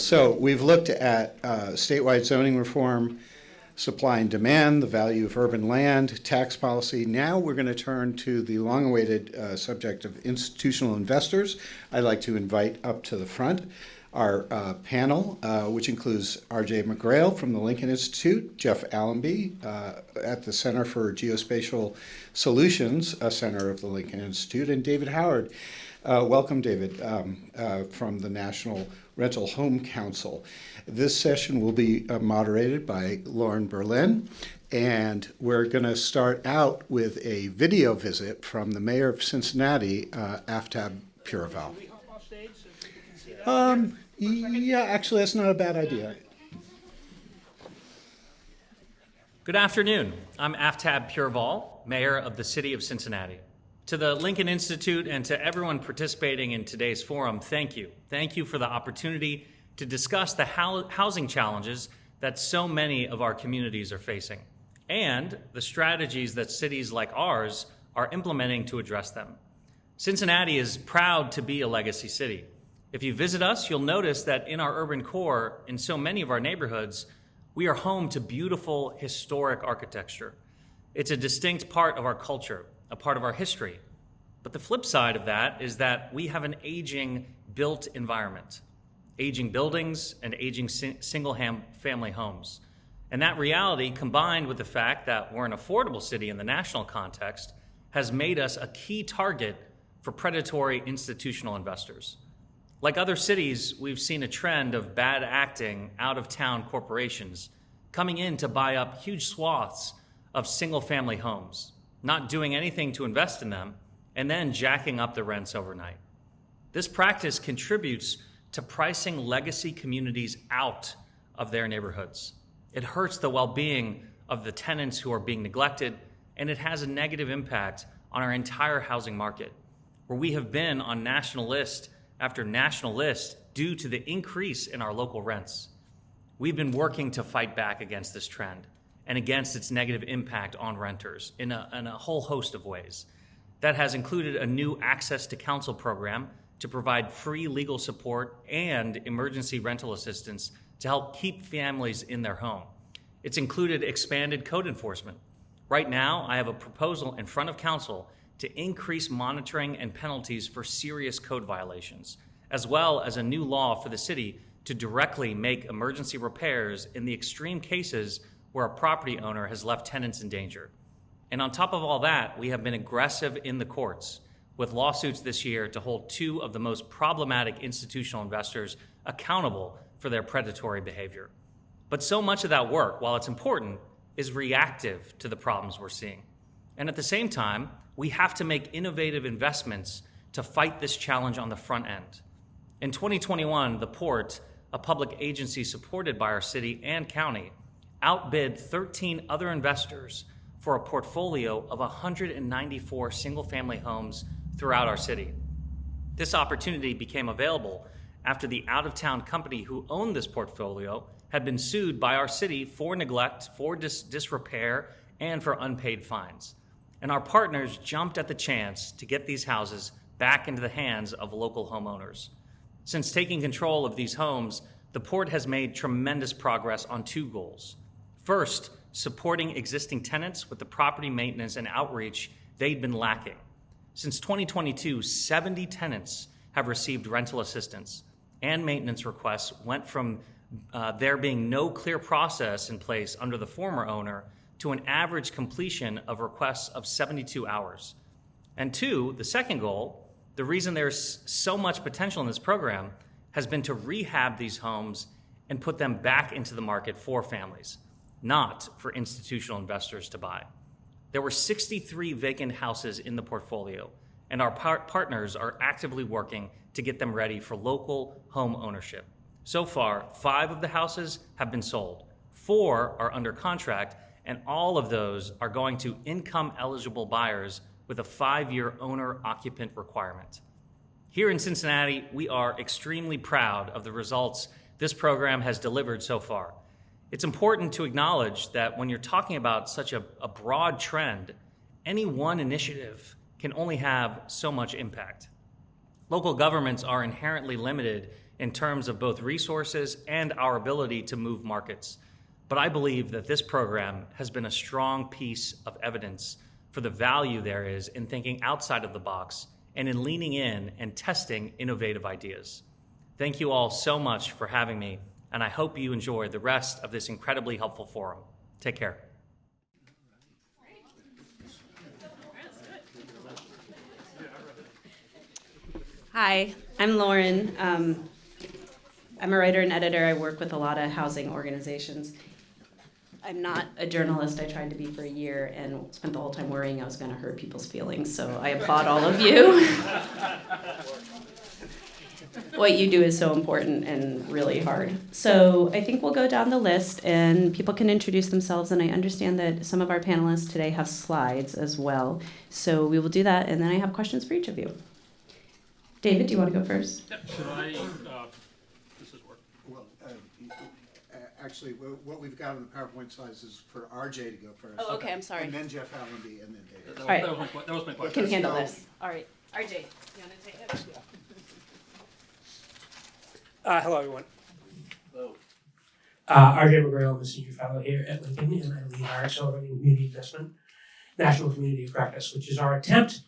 So we've looked at statewide zoning reform, supply and demand, the value of urban land, tax policy. Now we're going to turn to the long-awaited subject of institutional investors. I'd like to invite up to the front our panel, which includes R.J. McGrail from the Lincoln Institute, Jeff Allenby at the Center for Geospatial Solutions, a center of the Lincoln Institute, and David Howard. Welcome, David, from the National Rental Home Council. This session will be moderated by Lauren Berlin, and we're going to start out with a video visit from the mayor of Cincinnati, Aftab Pureval. Yeah, actually, that's not a bad idea. Good afternoon. I'm Aftab Pureval, mayor of the city of Cincinnati. To the Lincoln Institute and to everyone participating in today's forum, thank you. Thank you for the opportunity to discuss the housing challenges that so many of our communities are facing and the strategies that cities like ours are implementing to address them. Cincinnati is proud to be a legacy city. If you visit us, you'll notice that in our urban core, in so many of our neighborhoods, we are home to beautiful historic architecture. It's a distinct part of our culture, a part of our history. But the flip side of that is that we have an aging built environment, aging buildings and aging single-family homes. And that reality, combined with the fact that we're an affordable city in the national context, has made us a key target for predatory institutional investors. Like other cities, we've seen a trend of bad acting out-of-town corporations coming in to buy up huge swaths of single-family homes, not doing anything to invest in them, and then jacking up the rents overnight. This practice contributes to pricing legacy communities out of their neighborhoods. It hurts the well-being of the tenants who are being neglected, and it has a negative impact on our entire housing market, where we have been on national list after national list due to the increase in our local rents. We've been working to fight back against this trend and against its negative impact on renters in a whole host of ways. That has included a new Access to Counsel program to provide free legal support and emergency rental assistance to help keep families in their home. It's included expanded code enforcement. Right now, I have a proposal in front of council to increase monitoring and penalties for serious code violations, as well as a new law for the city to directly make emergency repairs in the extreme cases where a property owner has left tenants in danger. And on top of all that, we have been aggressive in the courts with lawsuits this year to hold two of the most problematic institutional investors accountable for their predatory behavior. But so much of that work, while it's important, is reactive to the problems we're seeing. And at the same time, we have to make innovative investments to fight this challenge on the front end. In 2021, the Port, a public agency supported by our city and county, outbid 13 other investors for a portfolio of 194 single-family homes throughout our city. This opportunity became available after the out-of-town company who owned this portfolio had been sued by our city for neglect, for disrepair, and for unpaid fines. And our partners jumped at the chance to get these houses back into the hands of local homeowners. Since taking control of these homes, the Port has made tremendous progress on two goals. First, supporting existing tenants with the property maintenance and outreach they'd been lacking. Since 2022, 70 tenants have received rental assistance, and maintenance requests went from there being no clear process in place under the former owner to an average completion of requests of 72 hours. And two, the second goal, the reason there's so much potential in this program has been to rehab these homes and put them back into the market for families, not for institutional investors to buy. There were 63 vacant houses in the portfolio, and our partners are actively working to get them ready for local home ownership. So far, 5 of the houses have been sold, 4 are under contract, and all of those are going to income-eligible buyers with a 5-year owner-occupant requirement. Here in Cincinnati, we are extremely proud of the results this program has delivered so far. It's important to acknowledge that when you're talking about such a broad trend, any one initiative can only have so much impact. Local governments are inherently limited in terms of both resources and our ability to move markets. But I believe that this program has been a strong piece of evidence for the value there is in thinking outside of the box and in leaning in and testing innovative ideas. Thank you all so much for having me, and I hope you enjoy the rest of this incredibly helpful forum. Take care. Hi, I'm Lauren. I'm a writer and editor. I work with a lot of housing organizations. I'm not a journalist. I tried to be for a year and spent the whole time worrying I was going to hurt people's feelings, so I applaud all of you. What you do is so important and really hard. So I think we'll go down the list and people can introduce themselves, and I understand that some of our panelists today have slides as well. So we will do that, and then I have questions for each of you. David, do you want to go first? Yep. Should I, this is work. Well, actually, what we've got on the PowerPoint slides is for RJ to go first. Oh, okay, I'm sorry. And then Jeff Allenby, and then David. All right. That was my question. Can handle this. All right. RJ, you want to take it? Hello, everyone. Hello. RJ McGrail, I'm a senior fellow here at Lincoln, and I lead our Accelerating Community Investment National Community of Practice, which is our attempt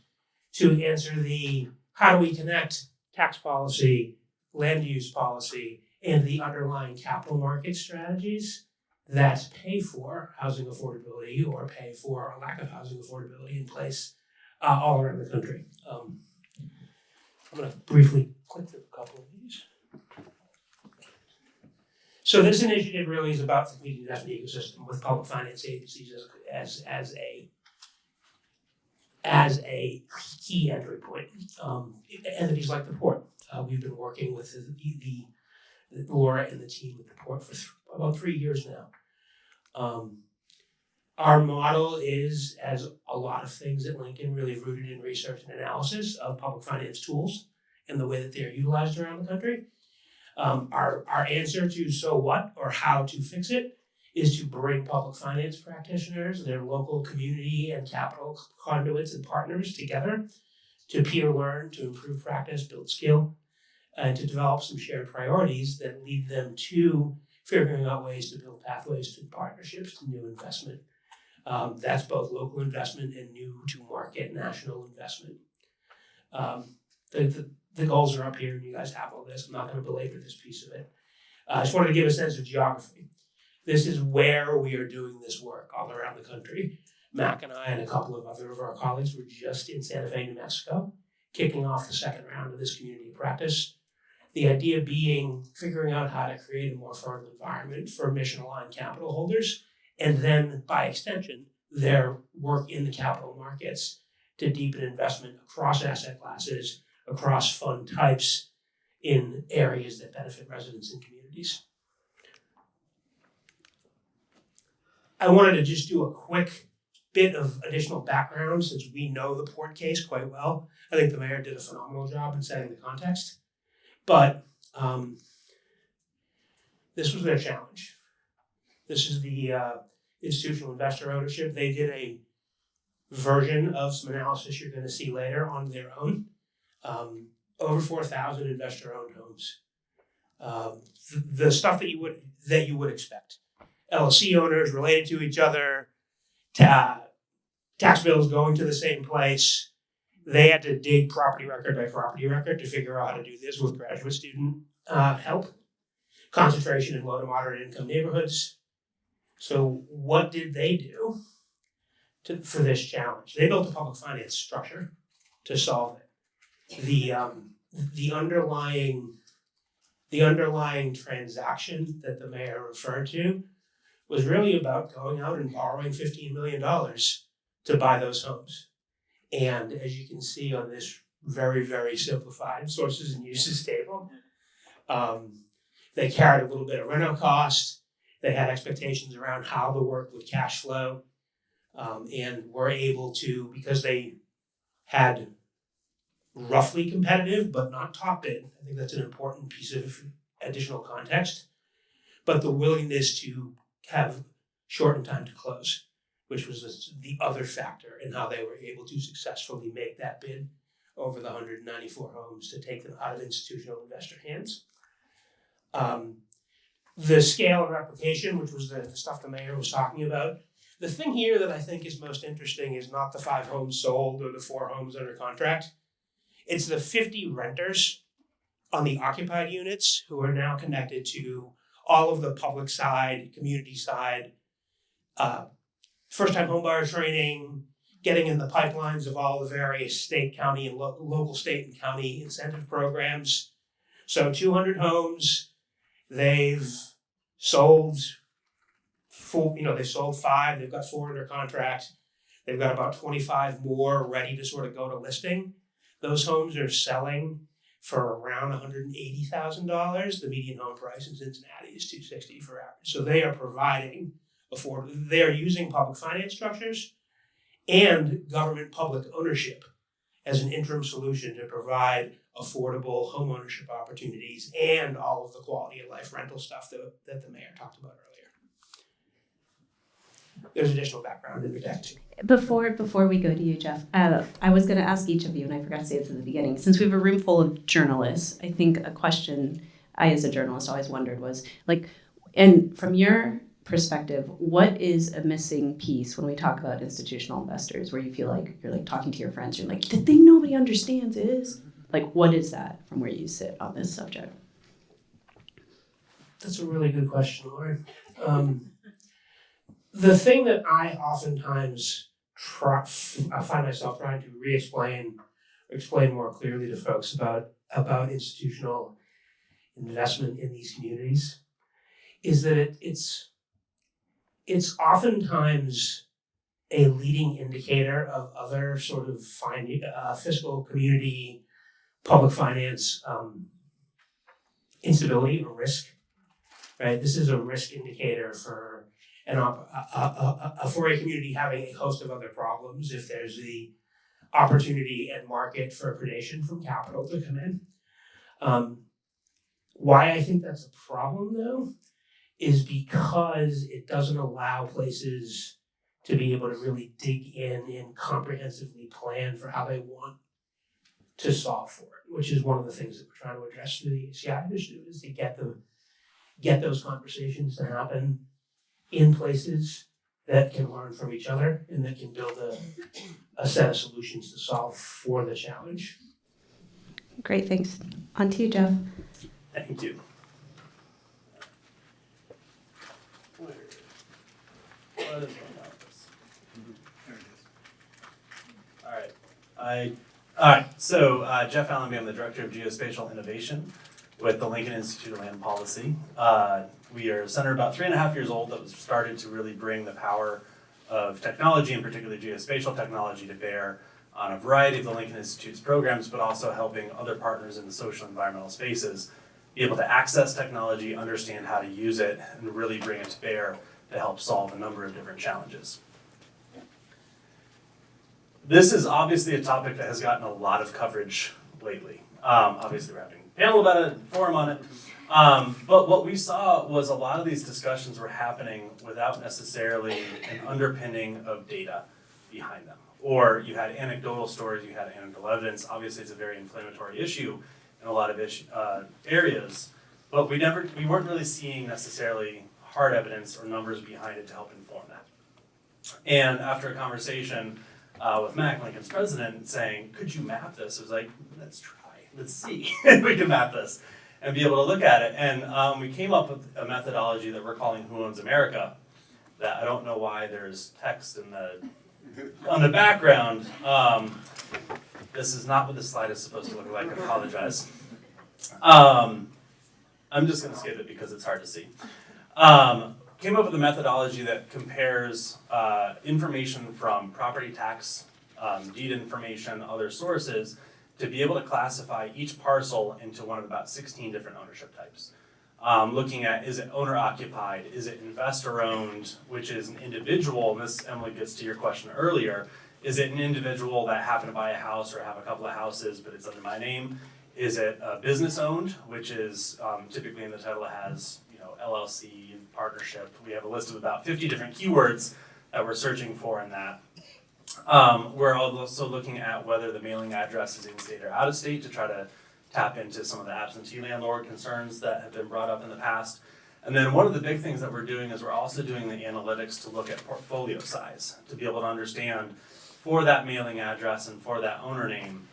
to answer the how do we connect tax policy, land use policy, and the underlying capital market strategies that pay for housing affordability or pay for a lack of housing affordability in place all around the country. I'm going to briefly click through a couple of these. So this initiative really is about the community investment ecosystem with public finance agencies as a key entry point. Entities like the Port. We've been working with the Laura and the team at the Port for about 3 years now. Our model is, as a lot of things at Lincoln, really rooted in research and analysis of public finance tools and the way that they're utilized around the country. Our answer to so what or how to fix it is to bring public finance practitioners, their local community and capital conduits and partners together to peer learn, to improve practice, build skill, and to develop some shared priorities that lead them to figuring out ways to build pathways to partnerships, to new investment. That's both local investment and new to market national investment. The goals are up here, and you guys have all this. I'm not going to belabor this piece of it. I just wanted to give a sense of geography. This is where we are doing this work all around the country. Mac and I and a couple of other of our colleagues were just in Santa Fe, New Mexico, kicking off the second round of this community practice. The idea being figuring out how to create a more fertile environment for mission-aligned capital holders, and then, by extension, their work in the capital markets to deepen investment across asset classes, across fund types, in areas that benefit residents and communities. I wanted to just do a quick bit of additional background since we know the Port case quite well. I think the mayor did a phenomenal job in setting the context, but this was their challenge. This is the institutional investor ownership. They did a version of some analysis you're going to see later on their own. Over 4,000 investor-owned homes. The stuff that you would expect. LLC owners related to each other, tax bills going to the same place. They had to dig property record by property record to figure out how to do this with graduate student help. Concentration in low to moderate income neighborhoods. So what did they do for this challenge? They built a public finance structure to solve it. The underlying transaction that the mayor referred to was really about going out and borrowing $15 million to buy those homes. And as you can see on this very, very simplified sources and uses table, they carried a little bit of rental costs. They had expectations around how the work would cash flow, and were able to, because they had roughly competitive, but not top bid. I think that's an important piece of additional context. But the willingness to have shortened time to close, which was the other factor in how they were able to successfully make that bid over the 194 homes to take them out of institutional investor hands. The scale of replication, which was the stuff the mayor was talking about. The thing here that I think is most interesting is not the 5 homes sold or the 4 homes under contract. It's the 50 renters on the occupied units who are now connected to all of the public side, community side, first-time homebuyer training, getting in the pipelines of all the various state, county, and local state and county incentive programs. So 200 homes, they've sold they sold 5, they've got 4 under contract. They've got about 25 more ready to sort of go to listing. Those homes are selling for around $180,000. The median home price in Cincinnati is $260,000 for average. So they are providing they are using public finance structures and government public ownership as an interim solution to provide affordable home ownership opportunities and all of the quality of life rental stuff that the mayor talked about earlier. There's additional background in the deck too. Before we go to you, Jeff, I was going to ask each of you, and I forgot to say this at the beginning. Since we have a room full of journalists, I think a question I, as a journalist, always wondered was, like, and from your perspective, what is a missing piece when we talk about institutional investors, where you feel like you're like talking to your friends, you're like, the thing nobody understands is, like, what is that from where you sit on this subject? That's a really good question, Lauren. The thing that I oftentimes I find myself trying to explain more clearly to folks about institutional investment in these communities is that it's oftentimes a leading indicator of other sort of fiscal, community, public finance instability or risk. Right, this is a risk indicator for for a community having a host of other problems. If there's the opportunity and market for predation from capital to come in. Why I think that's a problem, though, is because it doesn't allow places to be able to really dig in and comprehensively plan for how they want to solve for it, which is one of the things that we're trying to address through the ACI initiative, is to get those conversations to happen in places that can learn from each other and that can build a set of solutions to solve for the challenge. Great, thanks. On to you, Jeff. Thank you. What is one about this? All right. So Jeff Allenby, I'm the Director of Geospatial Innovation with the Lincoln Institute of Land Policy. We are a center about 3.5 years old that was started to really bring the power of technology, and particularly geospatial technology, to bear on a variety of the Lincoln Institute's programs, but also helping other partners in the social and environmental spaces be able to access technology, understand how to use it, and really bring it to bear to help solve a number of different challenges. This is obviously a topic that has gotten a lot of coverage lately. Obviously we're having a panel about it, forum on it. But what we saw was a lot of these discussions were happening without necessarily an underpinning of data behind them. Or you had anecdotal stories, you had anecdotal evidence. Obviously it's a very inflammatory issue in a lot of areas, but we weren't really seeing necessarily hard evidence or numbers behind it to help inform that. And after a conversation with Mac, Lincoln's president, saying, could you map this? I was like, let's try, let's see if we can map this and be able to look at it. And we came up with a methodology that we're calling Who Owns America, that I don't know why there's text on the background. This is not what this slide is supposed to look like, I apologize. I'm just gonna skip it because it's hard to see. Came up with a methodology that compares information from property tax, deed information, other sources, to be able to classify each parcel into one of about 16 different ownership types. Looking at, is it owner occupied, is it investor owned, which is an individual, and this, Emily, gets to your question earlier, is it an individual that happened to buy a house or have a couple of houses but it's under my name? Is it business owned, which is typically in the title it has, LLC, partnership. We have a list of about 50 different keywords that we're searching for in that. We're also looking at whether the mailing address is in state or out of state to try to tap into some of the absentee landlord concerns that have been brought up in the past. And then one of the big things that we're doing is we're also doing the analytics to look at portfolio size, to be able to understand for that mailing address and for that owner name,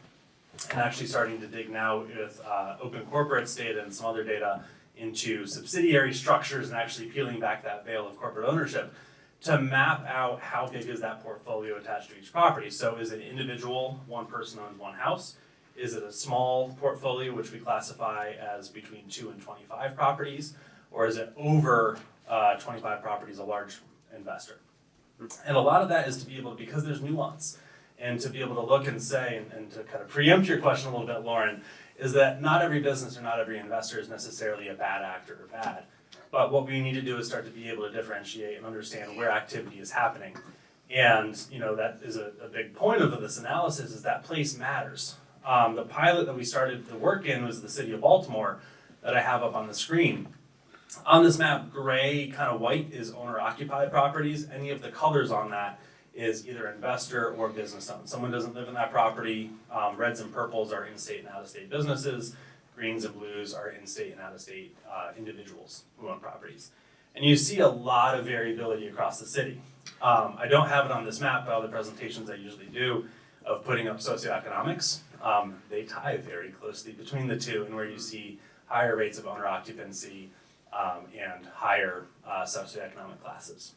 and actually starting to dig now with open corporates data and some other data into subsidiary structures and actually peeling back that veil of corporate ownership to map out how big is that portfolio attached to each property. So is it individual, one person owns one house? Is it a small portfolio, which we classify as between 2 and 25 properties? Or is it over 25 properties, a large investor? And a lot of that is to be able to, because there's nuance, and to be able to look and say, and to kind of preempt your question a little bit, Lauren, is that not every business or not every investor is necessarily a bad actor or bad. But what we need to do is start to be able to differentiate and understand where activity is happening. And that is a big point of this analysis, is that place matters. The pilot that we started the work in was the city of Baltimore that I have up on the screen. On this map, gray, kind of white is owner-occupied properties. Any of the colors on that is either investor or business owned. Someone doesn't live in that property. Reds and purples are in-state and out-of-state businesses. Greens and blues are in-state and out-of-state individuals who own properties. And you see a lot of variability across the city. I don't have it on this map, but other presentations I usually do of putting up socioeconomics. They tie very closely between the two, and where you see higher rates of owner occupancy and higher socioeconomic classes.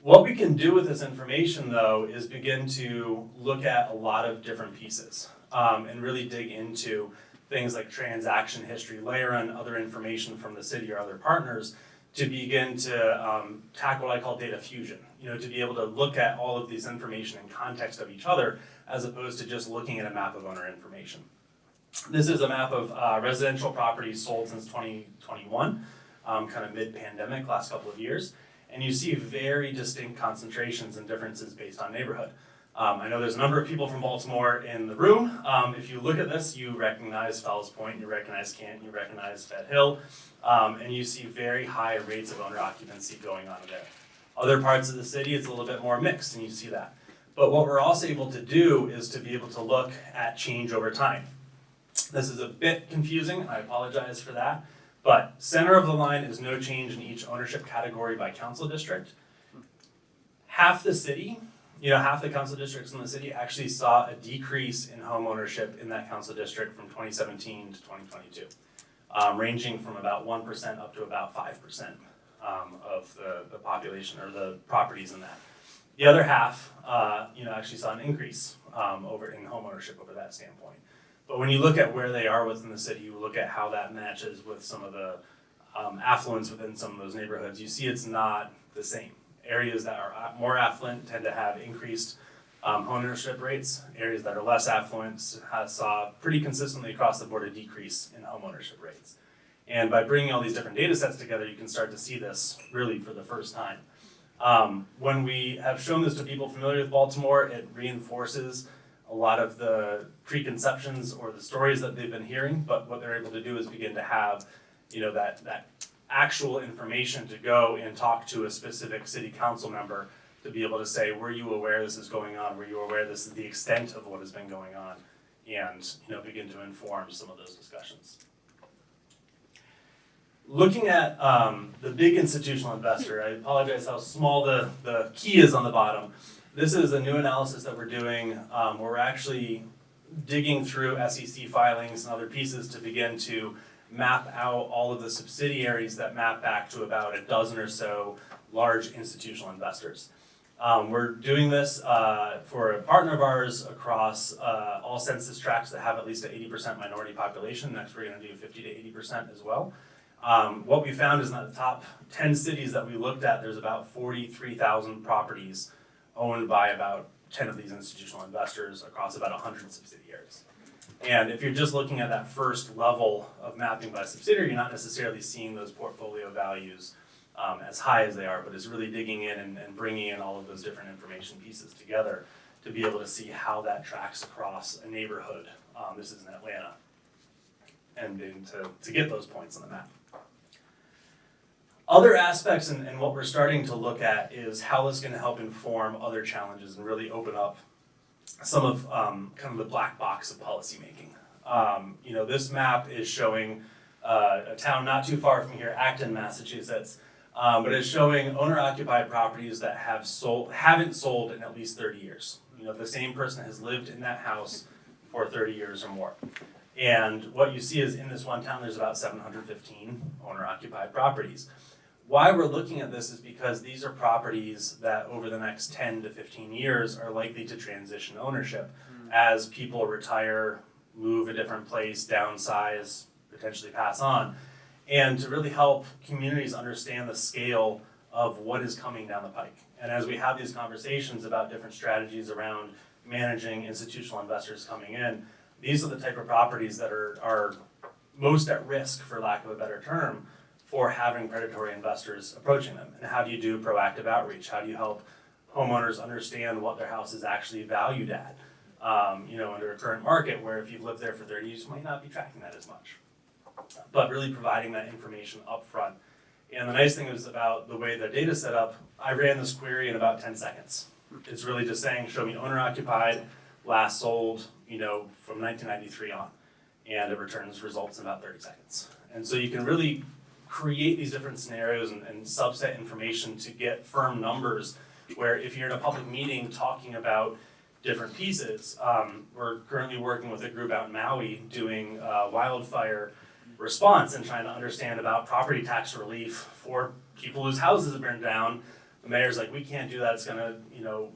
What we can do with this information, though, is begin to look at a lot of different pieces and really dig into things like transaction history, layer on other information from the city or other partners to begin to tackle what I call data fusion, to be able to look at all of these information in context of each other as opposed to just looking at a map of owner information. This is a map of residential properties sold since 2021, kind of mid-pandemic, last couple of years. And you see very distinct concentrations and differences based on neighborhood. I know there's a number of people from Baltimore in the room. If you look at this, you recognize Fells Point, you recognize Canton, you recognize Fed Hill, and you see very high rates of owner occupancy going on there. Other parts of the city, it's a little bit more mixed, and you see that. But what we're also able to do is to be able to look at change over time. This is a bit confusing, and I apologize for that. But center of the line is no change in each ownership category by council district. Half the city, half the council districts in the city actually saw a decrease in home ownership in that council district from 2017 to 2022, ranging from about 1% up to about 5% of the population or the properties in that. The other half, actually saw an increase over in home ownership over that standpoint. But when you look at where they are within the city, you look at how that matches with some of the affluence within some of those neighborhoods, you see it's not the same. Areas that are more affluent tend to have increased ownership rates. Areas that are less affluent saw pretty consistently across the board a decrease in home ownership rates. And by bringing all these different data sets together, you can start to see this really for the first time. When we have shown this to people familiar with Baltimore, it reinforces a lot of the preconceptions or the stories that they've been hearing, but what they're able to do is begin to have, that actual information to go and talk to a specific city council member to be able to say, were you aware this is going on? Were you aware this is the extent of what has been going on? And, begin to inform some of those discussions. Looking at the big institutional investor, I apologize how small the key is on the bottom. This is a new analysis that we're doing where we're actually digging through SEC filings and other pieces to begin to map out all of the subsidiaries that map back to about a dozen or so large institutional investors. We're doing this for a partner of ours across all census tracts that have at least an 80% minority population. Next, we're going to do 50 to 80% as well. What we found is in the top 10 cities that we looked at, there's about 43,000 properties owned by about 10 of these institutional investors across about 100 subsidiaries. And if you're just looking at that first level of mapping by subsidiary, you're not necessarily seeing those portfolio values as high as they are, but it's really digging in and bringing in all of those different information pieces together to be able to see how that tracks across a neighborhood. This is in Atlanta, and then to get those points on the map. Other aspects and what we're starting to look at is how it's going to help inform other challenges and really open up some of kind of the black box of policymaking. This map is showing a town not too far from here, Acton, Massachusetts, but it's showing owner-occupied properties that haven't sold in at least 30 years. The same person has lived in that house for 30 years or more. And what you see is in this one town, there's about 715 owner-occupied properties. Why we're looking at this is because these are properties that over the next 10 to 15 years are likely to transition ownership as people retire, move a different place, downsize, potentially pass on. And to really help communities understand the scale of what is coming down the pike. And as we have these conversations about different strategies around managing institutional investors coming in, these are the type of properties that are most at risk, for lack of a better term, for having predatory investors approaching them. And how do you do proactive outreach? How do you help homeowners understand what their house is actually valued at? Under a current market where if you've lived there for 30 years, you might not be tracking that as much. But really providing that information up front. And the nice thing is about the way the data's set up, I ran this query in about 10 seconds. It's really just saying, show me owner occupied, last sold, from 1993 on. And it returns results in about 30 seconds. And so you can really create these different scenarios and subset information to get firm numbers where if you're in a public meeting talking about different pieces, we're currently working with a group out in Maui doing wildfire response and trying to understand about property tax relief for people whose houses have burned down. The mayor's like, we can't do that, it's gonna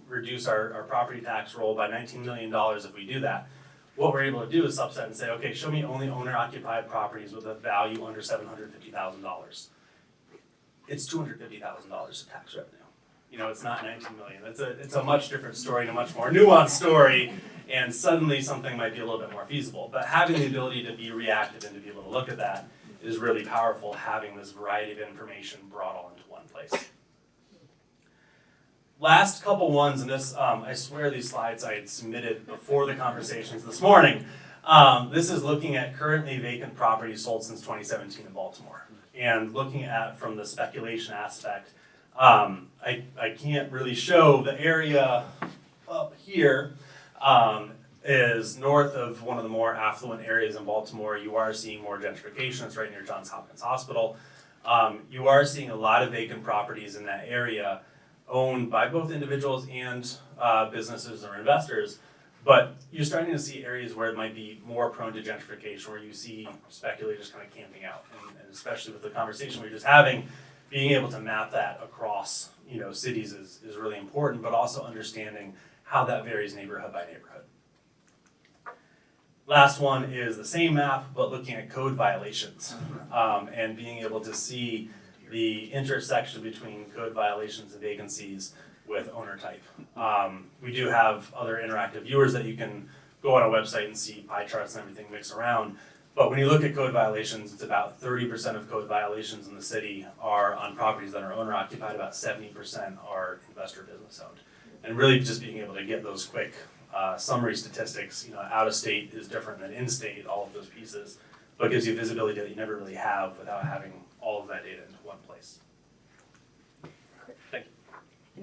reduce our property tax roll by $19 million if we do that. What we're able to do is subset and say, okay, show me only owner-occupied properties with a value under $750,000. It's $250,000 of tax revenue. It's not 19 million. It's a much different story and a much more nuanced story, and suddenly something might be a little bit more feasible. But having the ability to be reactive and to be able to look at that is really powerful, having this variety of information brought all into one place. Last couple ones, and this, I swear these slides I had submitted before the conversations this morning. This is looking at currently vacant properties sold since 2017 in Baltimore. And looking at from the speculation aspect, I can't really show the area up here is north of one of the more affluent areas in Baltimore. You are seeing more gentrification. It's right near Johns Hopkins Hospital. You are seeing a lot of vacant properties in that area owned by both individuals and businesses or investors. But you're starting to see areas where it might be more prone to gentrification, where you see speculators kind of camping out. And especially with the conversation we were just having, being able to map that across cities is really important, but also understanding how that varies neighborhood by neighborhood. Last one is the same map, but looking at code violations and being able to see the intersection between code violations and vacancies with owner type. We do have other interactive viewers that you can go on a website and see pie charts and everything mix around. But when you look at code violations, it's about 30% of code violations in the city are on properties that are owner occupied, about 70% are investor business owned. And really just being able to get those quick summary statistics, out of state is different than in state, all of those pieces, but gives you visibility that you never really have without having all of that data into one place. Thank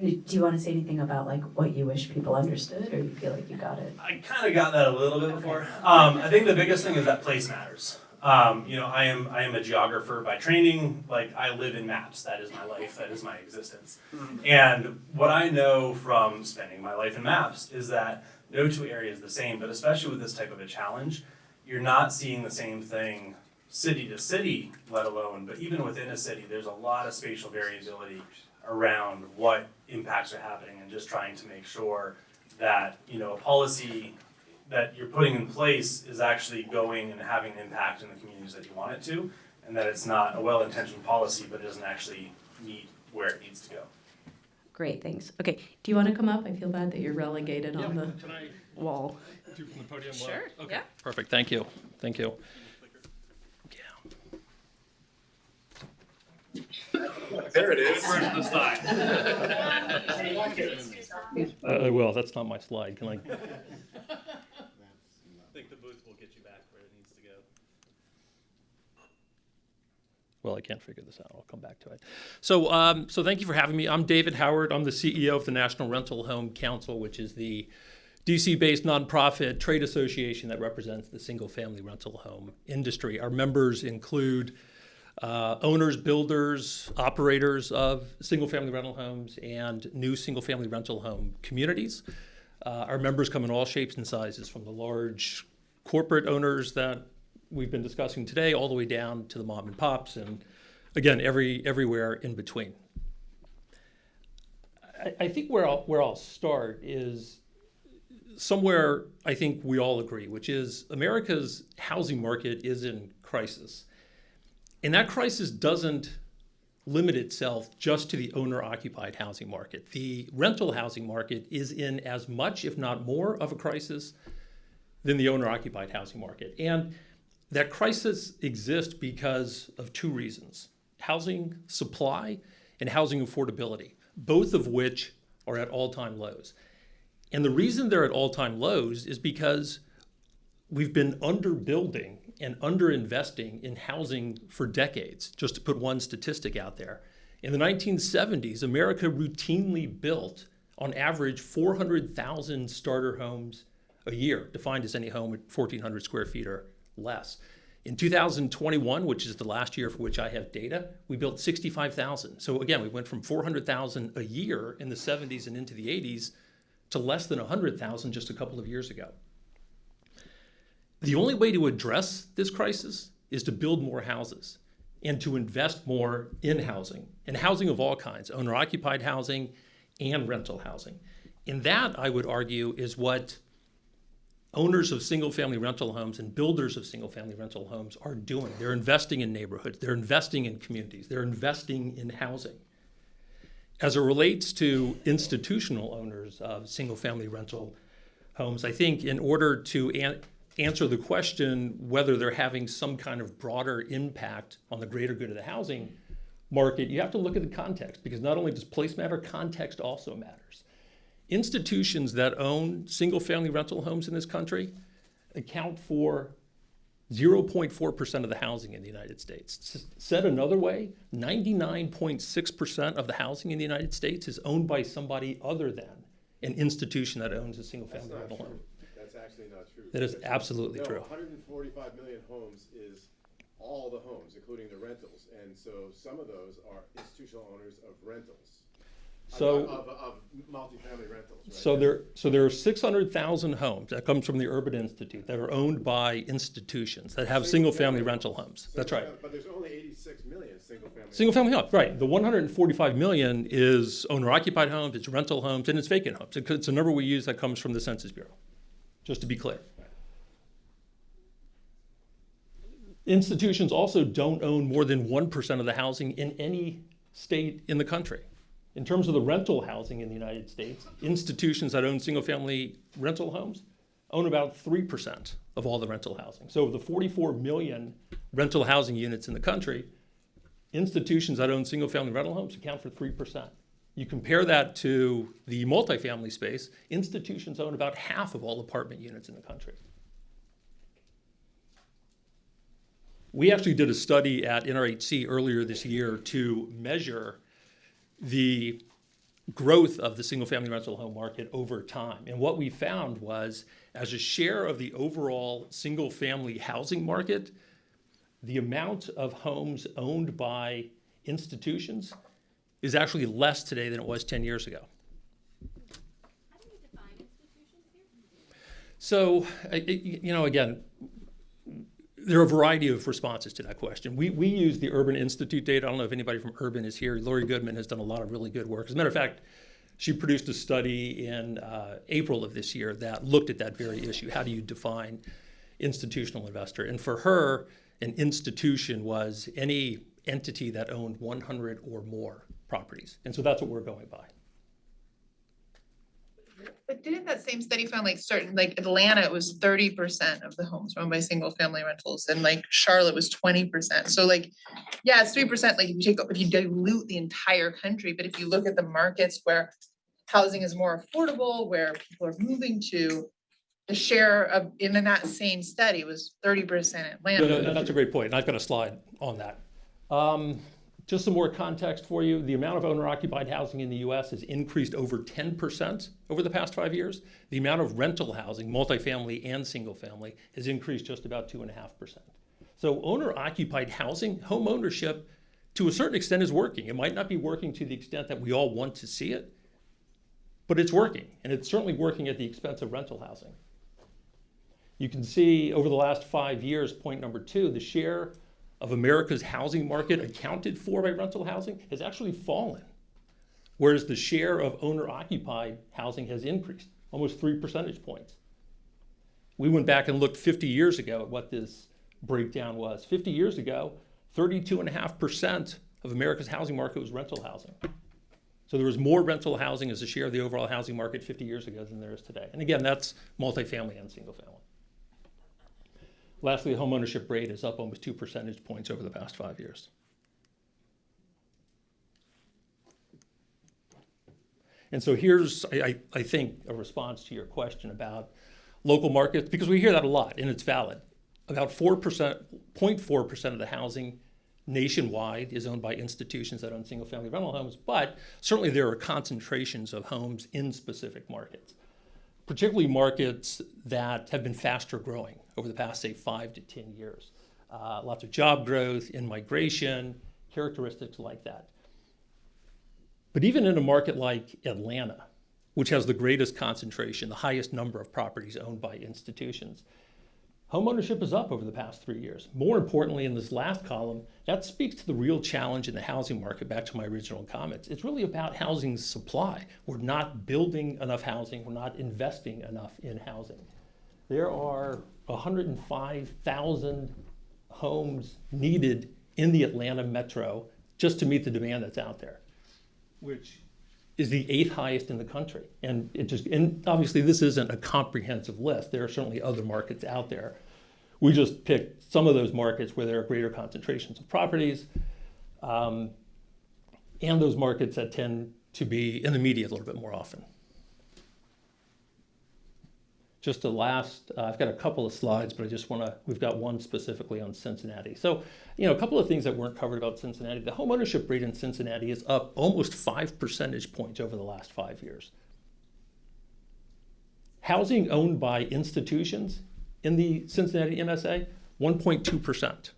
you. Do you want to say anything about what you wish people understood, or you feel like you got it? I kind of got that a little bit before. I think the biggest thing is that place matters. I am a geographer by training. I live in maps. That is my life. That is my existence. And what I know from spending my life in maps is that no two areas are the same, but especially with this type of a challenge, you're not seeing the same thing city to city, let alone, but even within a city, there's a lot of spatial variability around what impacts are happening, and just trying to make sure that a policy that you're putting in place is actually going and having an impact in the communities that you want it to, and that it's not a well-intentioned policy but it doesn't actually meet where it needs to go. Great, thanks. Okay, do you want to come up? I feel bad that you're relegated on the Can I wall. do from the podium? Sure, Okay, yeah. perfect, thank you, thank you. There it is. Where's the slide? I will, that's not my slide, can I? I think the booth will get you back where it needs to go. Well, I can't figure this out. I'll come back to it. So thank you for having me. I'm David Howard. I'm the CEO of the National Rental Home Council, which is the DC-based nonprofit trade association that represents the single-family rental home industry. Our members include owners, builders, operators of single-family rental homes and new single-family rental home communities. Our members come in all shapes and sizes, from the large corporate owners that we've been discussing today all the way down to the mom and pops, and again, everywhere in between. I think where I'll start is somewhere I think we all agree, which is America's housing market is in crisis. And that crisis doesn't limit itself just to the owner-occupied housing market. The rental housing market is in as much, if not more, of a crisis than the owner-occupied housing market. And that crisis exists because of two reasons: housing supply and housing affordability, both of which are at all-time lows. And the reason they're at all-time lows is because we've been underbuilding and underinvesting in housing for decades. Just to put one statistic out there, in the 1970s, America routinely built, on average, 400,000 starter homes a year, defined as any home at 1,400 square feet or less. In 2021, which is the last year for which I have data, we built 65,000. So again, we went from 400,000 a year in the 70s and into the 80s to less than 100,000 just a couple of years ago. The only way to address this crisis is to build more houses and to invest more in housing, and housing of all kinds, owner-occupied housing and rental housing. And that, I would argue, is what owners of single-family rental homes and builders of single-family rental homes are doing. They're investing in neighborhoods, they're investing in communities, they're investing in housing. As it relates to institutional owners of single-family rental homes, I think in order to answer the question whether they're having some kind of broader impact on the greater good of the housing market, you have to look at the context, because not only does place matter, context also matters. Institutions that own single-family rental homes in this country account for 0.4% of the housing in the United States. Said another way, 99.6% of the housing in the United States is owned by somebody other than an institution that owns a single-family rental home. That's actually not true. That is absolutely true. 145 million homes is all the homes, including the rentals, and so some of those are institutional owners of rentals. So, of multifamily rentals, right? so there are 600,000 homes that comes from the Urban Institute that are owned by institutions that have single-family rental homes. That's right. But there's only 86 million single-family. Single-family homes, right. The 145 million is owner-occupied homes, it's rental homes, and it's vacant homes. It's a number we use that comes from the Census Bureau, just to be clear. Institutions also don't own more than 1% of the housing in any state in the country. In terms of the rental housing in the United States, institutions that own single-family rental homes own about 3% of all the rental housing. So of the 44 million rental housing units in the country, institutions that own single-family rental homes account for 3%. You compare that to the multifamily space, institutions own about half of all apartment units in the country. We actually did a study at NRHC earlier this year to measure the growth of the single-family rental home market over time. And what we found was, as a share of the overall single-family housing market, the amount of homes owned by institutions is actually less today than it was 10 years ago. How do you define institutions here? So, again, there are a variety of responses to that question. We use the Urban Institute data. I don't know if anybody from Urban is here. Lori Goodman has done a lot of really good work. As a matter of fact, she produced a study in April of this year that looked at that very issue. How do you define institutional investor? And for her, an institution was any entity that owned 100 or more properties. And so that's what we're going by. But didn't that same study found like Atlanta, it was 30% of the homes owned by single family rentals, and like Charlotte was 20%. So like, yeah, it's 3%, like if you dilute the entire country, but if you look at the markets where housing is more affordable, where people are moving to, the share of, in that same study was 30% Atlanta. No, that's a great point. And I've got a slide on that. Just some more context for you. The amount of owner-occupied housing in the US has increased over 10% over the past 5 years. The amount of rental housing, multifamily and single family, has increased just about 2.5%. So owner-occupied housing, home ownership, to a certain extent is working. It might not be working to the extent that we all want to see it, but it's working. And it's certainly working at the expense of rental housing. You can see over the last 5 years, point number 2, the share of America's housing market accounted for by rental housing has actually fallen, whereas the share of owner-occupied housing has increased, almost 3 percentage points. We went back and looked 50 years ago at what this breakdown was. 50 years ago, 32.5% of America's housing market was rental housing. So there was more rental housing as a share of the overall housing market 50 years ago than there is today. And again, that's multifamily and single family. Lastly, the home ownership rate is up almost 2 percentage points over the past 5 years. And so here's, I think, a response to your question about local markets, because we hear that a lot, and it's valid. About 0.4% of the housing nationwide is owned by institutions that own single-family rental homes, but certainly there are concentrations of homes in specific markets, particularly markets that have been faster growing over the past, say, 5 to 10 years. Lots of job growth, in-migration, characteristics like that. But even in a market like Atlanta, which has the greatest concentration, the highest number of properties owned by institutions, home ownership is up over the past 3 years. More importantly, in this last column, that speaks to the real challenge in the housing market, back to my original comments. It's really about housing supply. We're not building enough housing. We're not investing enough in housing. There are 105,000 homes needed in the Atlanta metro just to meet the demand that's out there, which is the 8th highest in the country. And obviously this isn't a comprehensive list. There are certainly other markets out there. We just picked some of those markets where there are greater concentrations of properties, and those markets that tend to be in the media a little bit more often. Just the last, I've got a couple of slides, but we've got one specifically on Cincinnati. So, a couple of things that weren't covered about Cincinnati. The home ownership rate in Cincinnati is up almost 5 percentage points over the last 5 years. Housing owned by institutions in the Cincinnati MSA, 1.2%.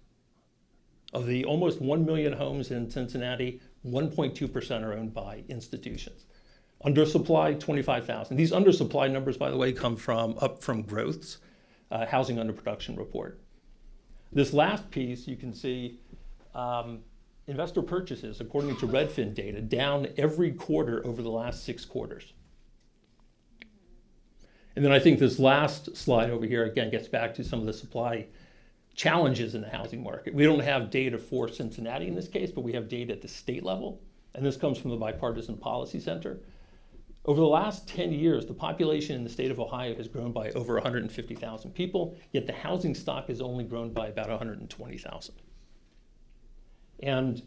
Of the almost 1 million homes in Cincinnati, 1.2% are owned by institutions. Undersupply, 25,000. These undersupply numbers, by the way, come from Growth's housing underproduction report. This last piece, you can see investor purchases, according to Redfin data, down every quarter over the last 6 quarters. And then I think this last slide over here, again, gets back to some of the supply challenges in the housing market. We don't have data for Cincinnati in this case, but we have data at the state level. And this comes from the Bipartisan Policy Center. Over the last 10 years, the population in the state of Ohio has grown by over 150,000 people, yet the housing stock has only grown by about 120,000. And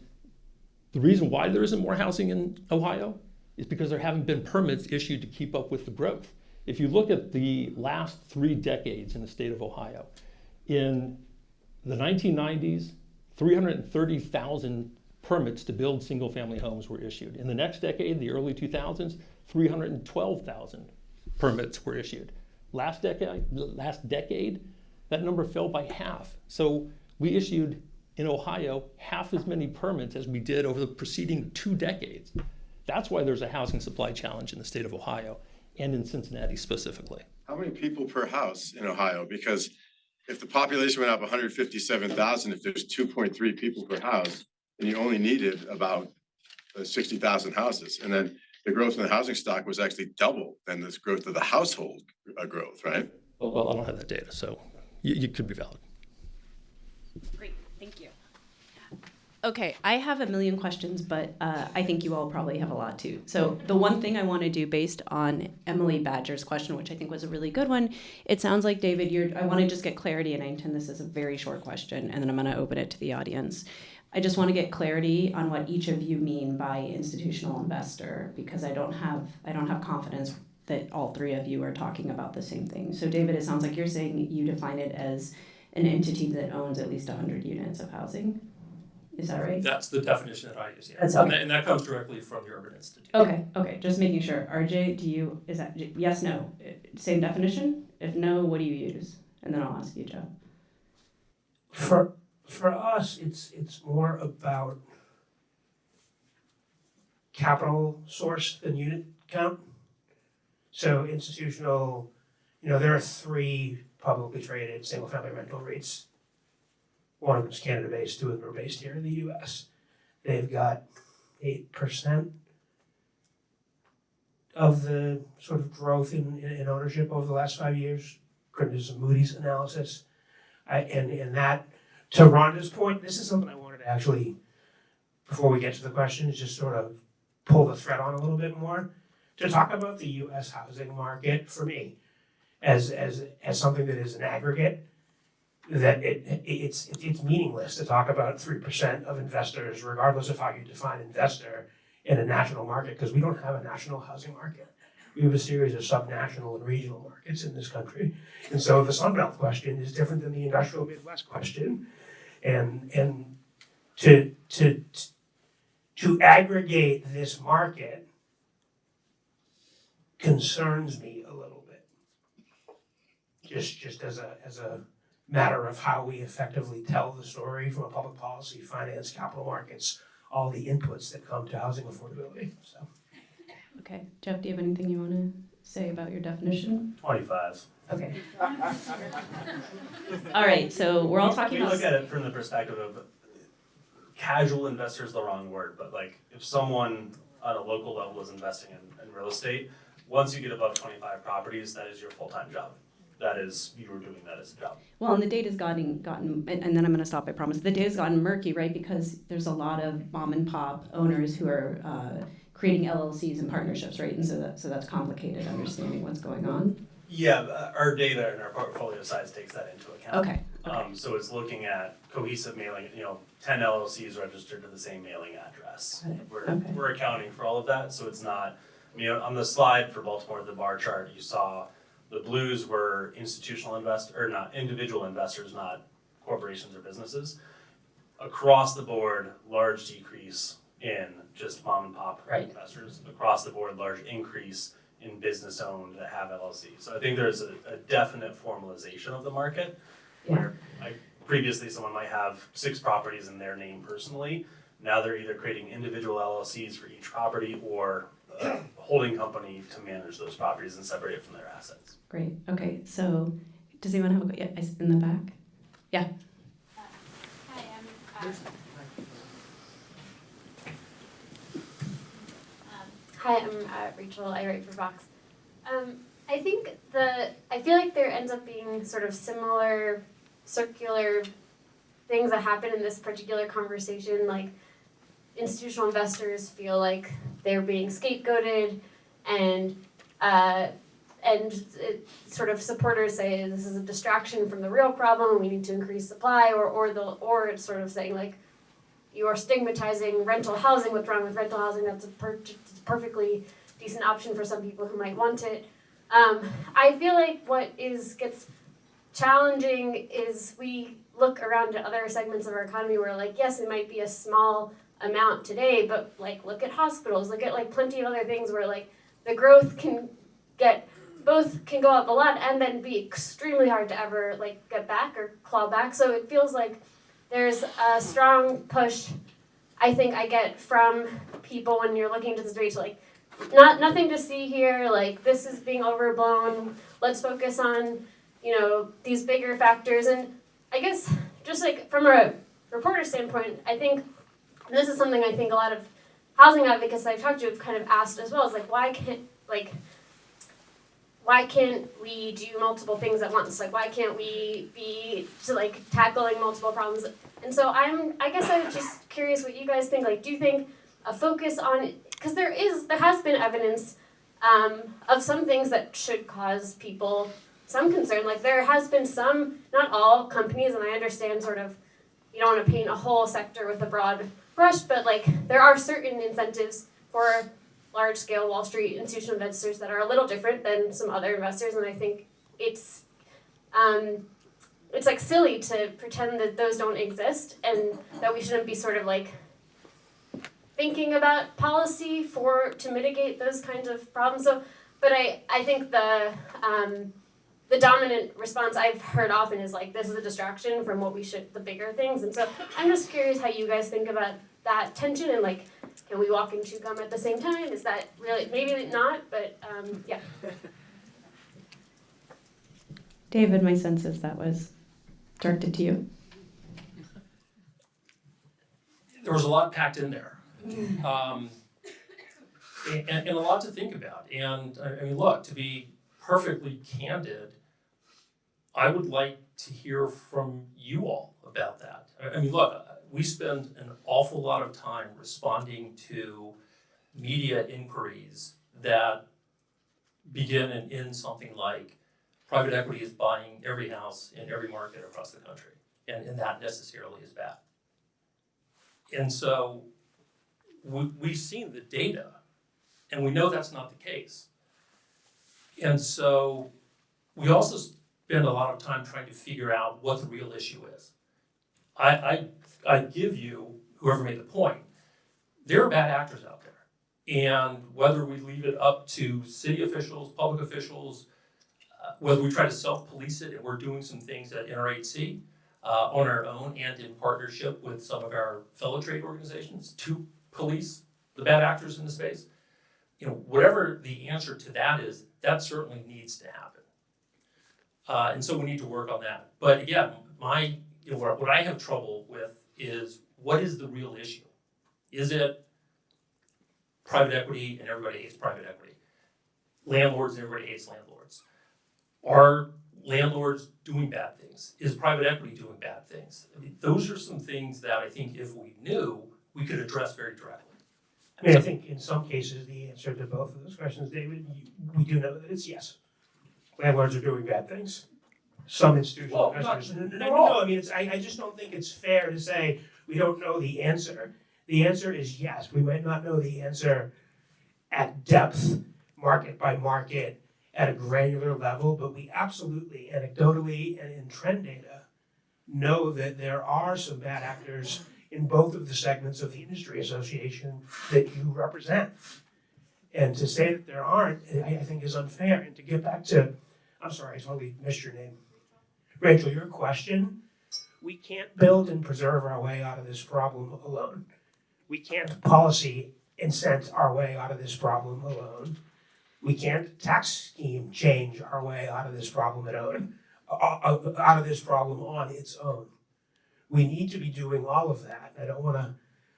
the reason why there isn't more housing in Ohio is because there haven't been permits issued to keep up with the growth. If you look at the last 3 decades in the state of Ohio, in the 1990s, 330,000 permits to build single-family homes were issued. In the next decade, the early 2000s, 312,000 permits were issued. Last decade, that number fell by half. So we issued in Ohio half as many permits as we did over the preceding 2 decades. That's why there's a housing supply challenge in the state of Ohio and in Cincinnati specifically. How many people per house in Ohio? Because if the population went up 157,000, if there's 2.3 people per house, then you only needed about 60,000 houses. And then the growth in the housing stock was actually double than this growth of the household growth, right? Well, I don't have that data, so you could be valid. Great, thank you. Okay, I have a million questions, but I think you all probably have a lot too. So the one thing I want to do based on Emily Badger's question, which I think was a really good one, it sounds like, David, I want to just get clarity, and I intend this as a very short question, and then I'm going to open it to the audience. I just want to get clarity on what each of you mean by institutional investor, because I don't have confidence that all 3 of you are talking about the same thing. So David, it sounds like you're saying you define it as an entity that owns at least 100 units of housing. Is that right? That's the definition that I use, yeah. That's And okay. that- and that comes directly from the Urban Institute. Okay, just making sure. RJ, is that, yes, no? Same definition? If no, what do you use? And then I'll ask you, Joe. For us, it's more about capital source than unit count. So institutional, there are 3 publicly traded single-family rental REITs. One of them is Canada-based, 2 of them are based here in the US. They've got 8% of the sort of growth in ownership over the last 5 years, according to some Moody's analysis. And that, to Rhonda's point, this is something I wanted to actually, before we get to the questions, just sort of pull the thread on a little bit more, to talk about the US housing market for me as something that is an aggregate, that it's meaningless to talk about 3% of investors, regardless of how you define investor, in a national market, because we don't have a national housing market. We have a series of subnational and regional markets in this country. And so the Sun Belt question is different than the industrial Midwest question. And to aggregate this market concerns me a little bit. Just as a matter of how we effectively tell the story from a public policy, finance, capital markets, all the inputs that come to housing affordability, so. Okay, Jeff, do you have anything you want to say about your definition? 25. Okay. All right, so we're all talking We about. look at it from the perspective of casual investor is the wrong word, but like if someone at a local level is investing in real estate, once you get above 25 properties, that is your full-time job. That is, you were doing that as a job. Well, and the data's gotten, and then I'm going to stop, I promise. The data's gotten murky, right? Because there's a lot of mom and pop owners who are creating LLCs and partnerships, right? And so that's complicated understanding what's going on. Yeah, our data and our portfolio size takes that into account. Okay. So it's looking at cohesive mailing, 10 LLCs registered to the same mailing address. We're accounting for all of that, so it's not, on the slide for Baltimore, the bar chart, you saw the blues were institutional individual investors, not corporations or businesses. Across the board, large decrease in just mom and pop investors. Across the board, large increase in business owned that have LLCs. So I think there's a definite formalization of the market where previously someone might have 6 properties in their name personally. Now they're either creating individual LLCs for each property or a holding company to manage those properties and separate it from their assets. Great. Okay. So, does anyone have in the back? Yeah. Hi, I'm Rachel. I write for Vox. I feel like there ends up being sort of similar circular things that happen in this particular conversation. Like institutional investors feel like they're being scapegoated, and sort of supporters say this is a distraction from the real problem. We need to increase supply, or it's sort of saying like you are stigmatizing rental housing. What's wrong with rental housing? That's a perfectly decent option for some people who might want it. I feel like what gets challenging is we look around at other segments of our economy where like, yes, it might be a small amount today, but like look at hospitals, look at like plenty of other things where like the growth can go up a lot and then be extremely hard to ever like get back or claw back. So it feels like there's a strong push I think I get from people when you're looking to the streets, like nothing to see here, like this is being overblown, let's focus on, these bigger factors. And I guess just like from a reporter standpoint, I think, and this is something I think a lot of housing advocates I've talked to have kind of asked as well, is like why can't we do multiple things at once? Like why can't we be tackling multiple problems? And so I guess I was just curious what you guys think. Like, do you think a focus on, because there has been evidence of some things that should cause people some concern. Like there has been some, not all companies, and I understand sort of you don't want to paint a whole sector with a broad brush, but like there are certain incentives for large-scale Wall Street institutional investors that are a little different than some other investors, and I think it's it's like silly to pretend that those don't exist and that we shouldn't be sort of like thinking about policy to mitigate those kinds of problems. So, but I think the dominant response I've heard often is like, this is a distraction from the bigger things. And so I'm just curious how you guys think about that tension and like, can we walk and chew gum at the same time? Is that really, maybe not, but yeah. David, my sense is that was directed to you. There was a lot packed in there. And a lot to think about. And I mean, look, to be perfectly candid, I would like to hear from you all about that. I mean, look, we spend an awful lot of time responding to media inquiries that begin and end something like private equity is buying every house in every market across the country, and that necessarily is bad. And so we've seen the data, and we know that's not the case. And so we also spend a lot of time trying to figure out what the real issue is. I give you, whoever made the point, there are bad actors out there. And whether we leave it up to city officials, public officials, whether we try to self-police it, and we're doing some things at NRHC on our own and in partnership with some of our fellow trade organizations to police the bad actors in the space, you know, whatever the answer to that is, that certainly needs to happen. And so we need to work on that. But again, what I have trouble with is, what is the real issue? Is it private equity and everybody hates private equity? Landlords and everybody hates landlords? Are landlords doing bad things? Is private equity doing bad things? I mean, those are some things that I think if we knew, we could address very directly. I mean, I think in some cases, the answer to both of those questions, David, we do know that it's yes. Landlords are doing bad things. Some institutional investors. No, I mean, I just don't think it's fair to say we don't know the answer. The answer is yes. We might not know the answer at depth, market by market, at a granular level, but we absolutely, anecdotally and in trend data, know that there are some bad actors in both of the segments of the industry association that you represent. And to say that there aren't, I think is unfair. And to get back to, I'm sorry, I totally missed your name. Rachel, your question, we can't build and preserve our way out of this problem alone. We can't policy incent our way out of this problem alone. We can't tax scheme change our way out of this problem on its own. We need to be doing all of that. I don't want to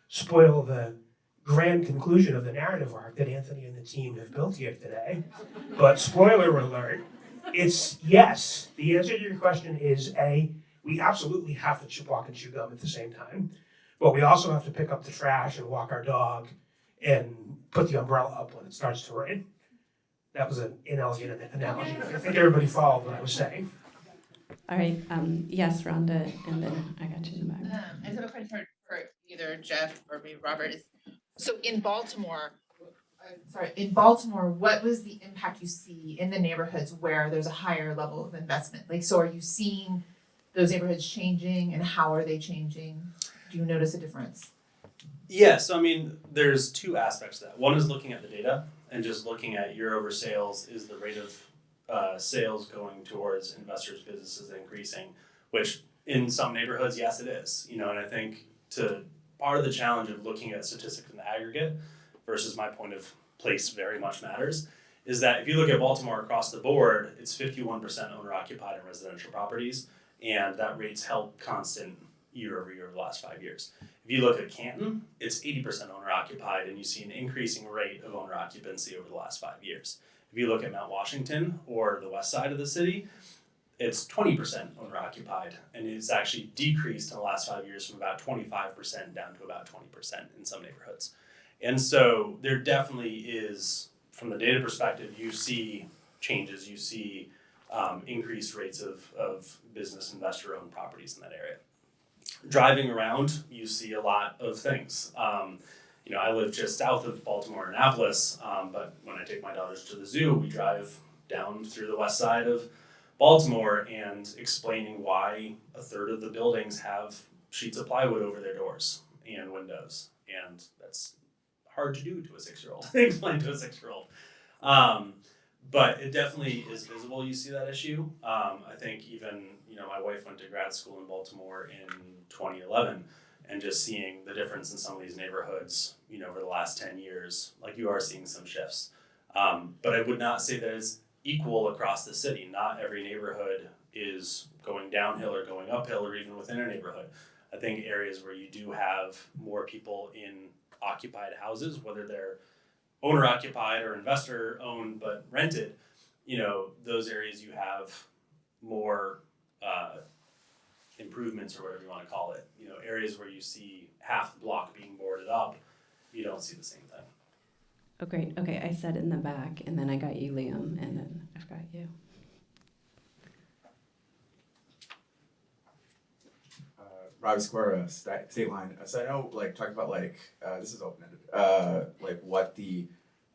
spoil the grand conclusion of the narrative arc that Anthony and the team have built here today, but spoiler alert, it's yes. The answer to your question is A, we absolutely have to walk and chew gum at the same time, but we also have to pick up the trash and walk our dog and put the umbrella up when it starts to rain. That was an inelegant analogy. I think everybody followed what I was saying. All right, yes, Rhonda, and then I got you in the back. I just have a question for either Jeff or maybe Robert. So in Baltimore, what was the impact you see in the neighborhoods where there's a higher level of investment? Like, so are you seeing those neighborhoods changing, and how are they changing? Do you notice a difference? Yes, I mean, there's two aspects to that. One is looking at the data and just looking at year over sales. Is the rate of sales going towards investors' businesses increasing? Which in some neighborhoods, yes, it is. You know, and I think part of the challenge of looking at statistics in the aggregate versus my point of place very much matters is that if you look at Baltimore across the board, it's 51% owner occupied in residential properties, and that rate's held constant year over year over the last 5 years. If you look at Canton, it's 80% owner occupied, and you see an increasing rate of owner occupancy over the last 5 years. If you look at Mount Washington or the west side of the city, it's 20% owner occupied, and it's actually decreased in the last 5 years from about 25% down to about 20% in some neighborhoods. And so there definitely is, from the data perspective, you see changes, you see increased rates of business investor-owned properties in that area. Driving around, you see a lot of things. You know, I live just south of Baltimore, Annapolis, but when I take my daughters to the zoo, we drive down through the west side of Baltimore and explaining why a third of the buildings have sheets of plywood over their doors and windows. And that's hard to do to a 6-year-old, explain to a 6-year-old. But it definitely is visible. You see that issue. I think even, my wife went to grad school in Baltimore in 2011, and just seeing the difference in some of these neighborhoods, over the last 10 years, like you are seeing some shifts. But I would not say that it's equal across the city. Not every neighborhood is going downhill or going uphill or even within a neighborhood. I think areas where you do have more people in occupied houses, whether they're owner occupied or investor owned but rented, those areas you have more improvements or whatever you want to call it. Areas where you see half the block being boarded up, you don't see the same thing. Oh, great. Okay, I said in the back, and then I got you, Liam, and then I've got you. Robbie Square, state line. So I know, talking about this is open-ended. What the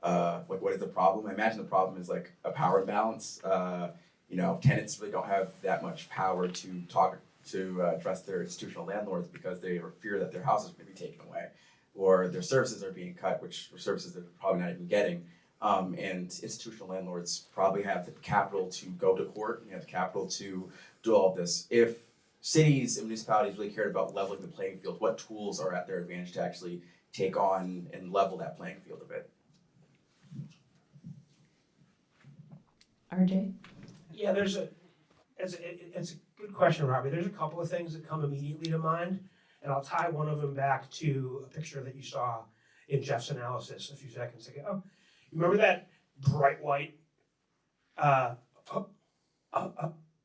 what is the problem? I imagine the problem is a power imbalance. Tenants really don't have that much power to address their institutional landlords because they fear that their houses are going to be taken away, or their services are being cut, which are services they're probably not even getting. And institutional landlords probably have the capital to go to court and have the capital to do all of this. If cities and municipalities really cared about leveling the playing field, what tools are at their advantage to actually take on and level that playing field a bit? RJ? Yeah, it's a good question, Robbie. There's a couple of things that come immediately to mind, and I'll tie one of them back to a picture that you saw in Jeff's analysis a few seconds ago. You remember that bright white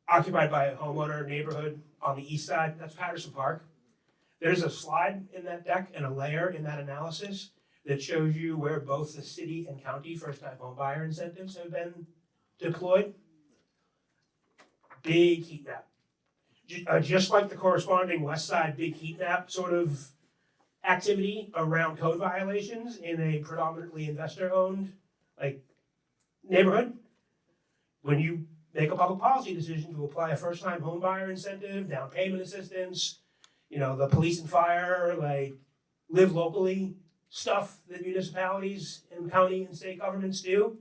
occupied by a homeowner neighborhood on the east side? That's Patterson Park. There's a slide in that deck and a layer in that analysis that shows you where both the city and county first-time homebuyer incentives have been deployed. Big heat map. Just like the corresponding west side big heat map sort of activity around code violations in a predominantly investor-owned neighborhood, when you make a public policy decision to apply a first-time home buyer incentive, down payment assistance, the police and fire, live locally stuff that municipalities and county and state governments do,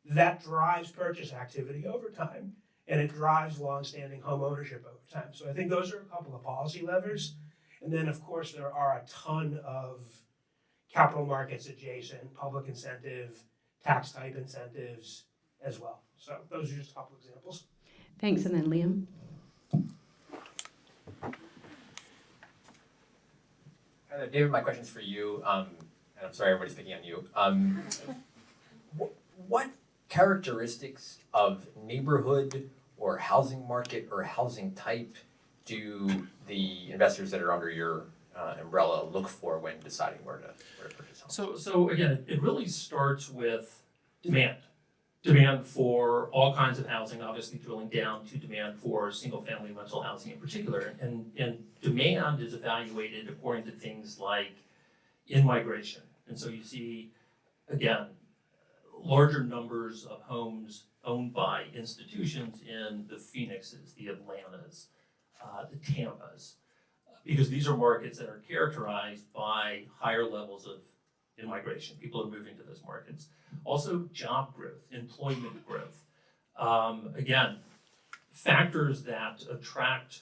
that drives purchase activity over time, and it drives long-standing home ownership over time. So I think those are a couple of policy levers. And then, of course, there are a ton of capital markets adjacent, public incentive, tax type incentives as well. So those are just a couple examples. Thanks, and then Liam? David, my question's for you, and I'm sorry everybody's picking on you. What characteristics of neighborhood or housing market or housing type do the investors that are under your umbrella look for when deciding where to purchase homes? So again, it really starts with demand. Demand for all kinds of housing, obviously drilling down to demand for single-family rental housing in particular. And demand is evaluated according to things like in-migration. And so you see, again, larger numbers of homes owned by institutions in the Phoenixes, the Atlantas, the Tampas, because these are markets that are characterized by higher levels of in-migration. People are moving to those markets. Also, job growth, employment growth. Again, factors that attract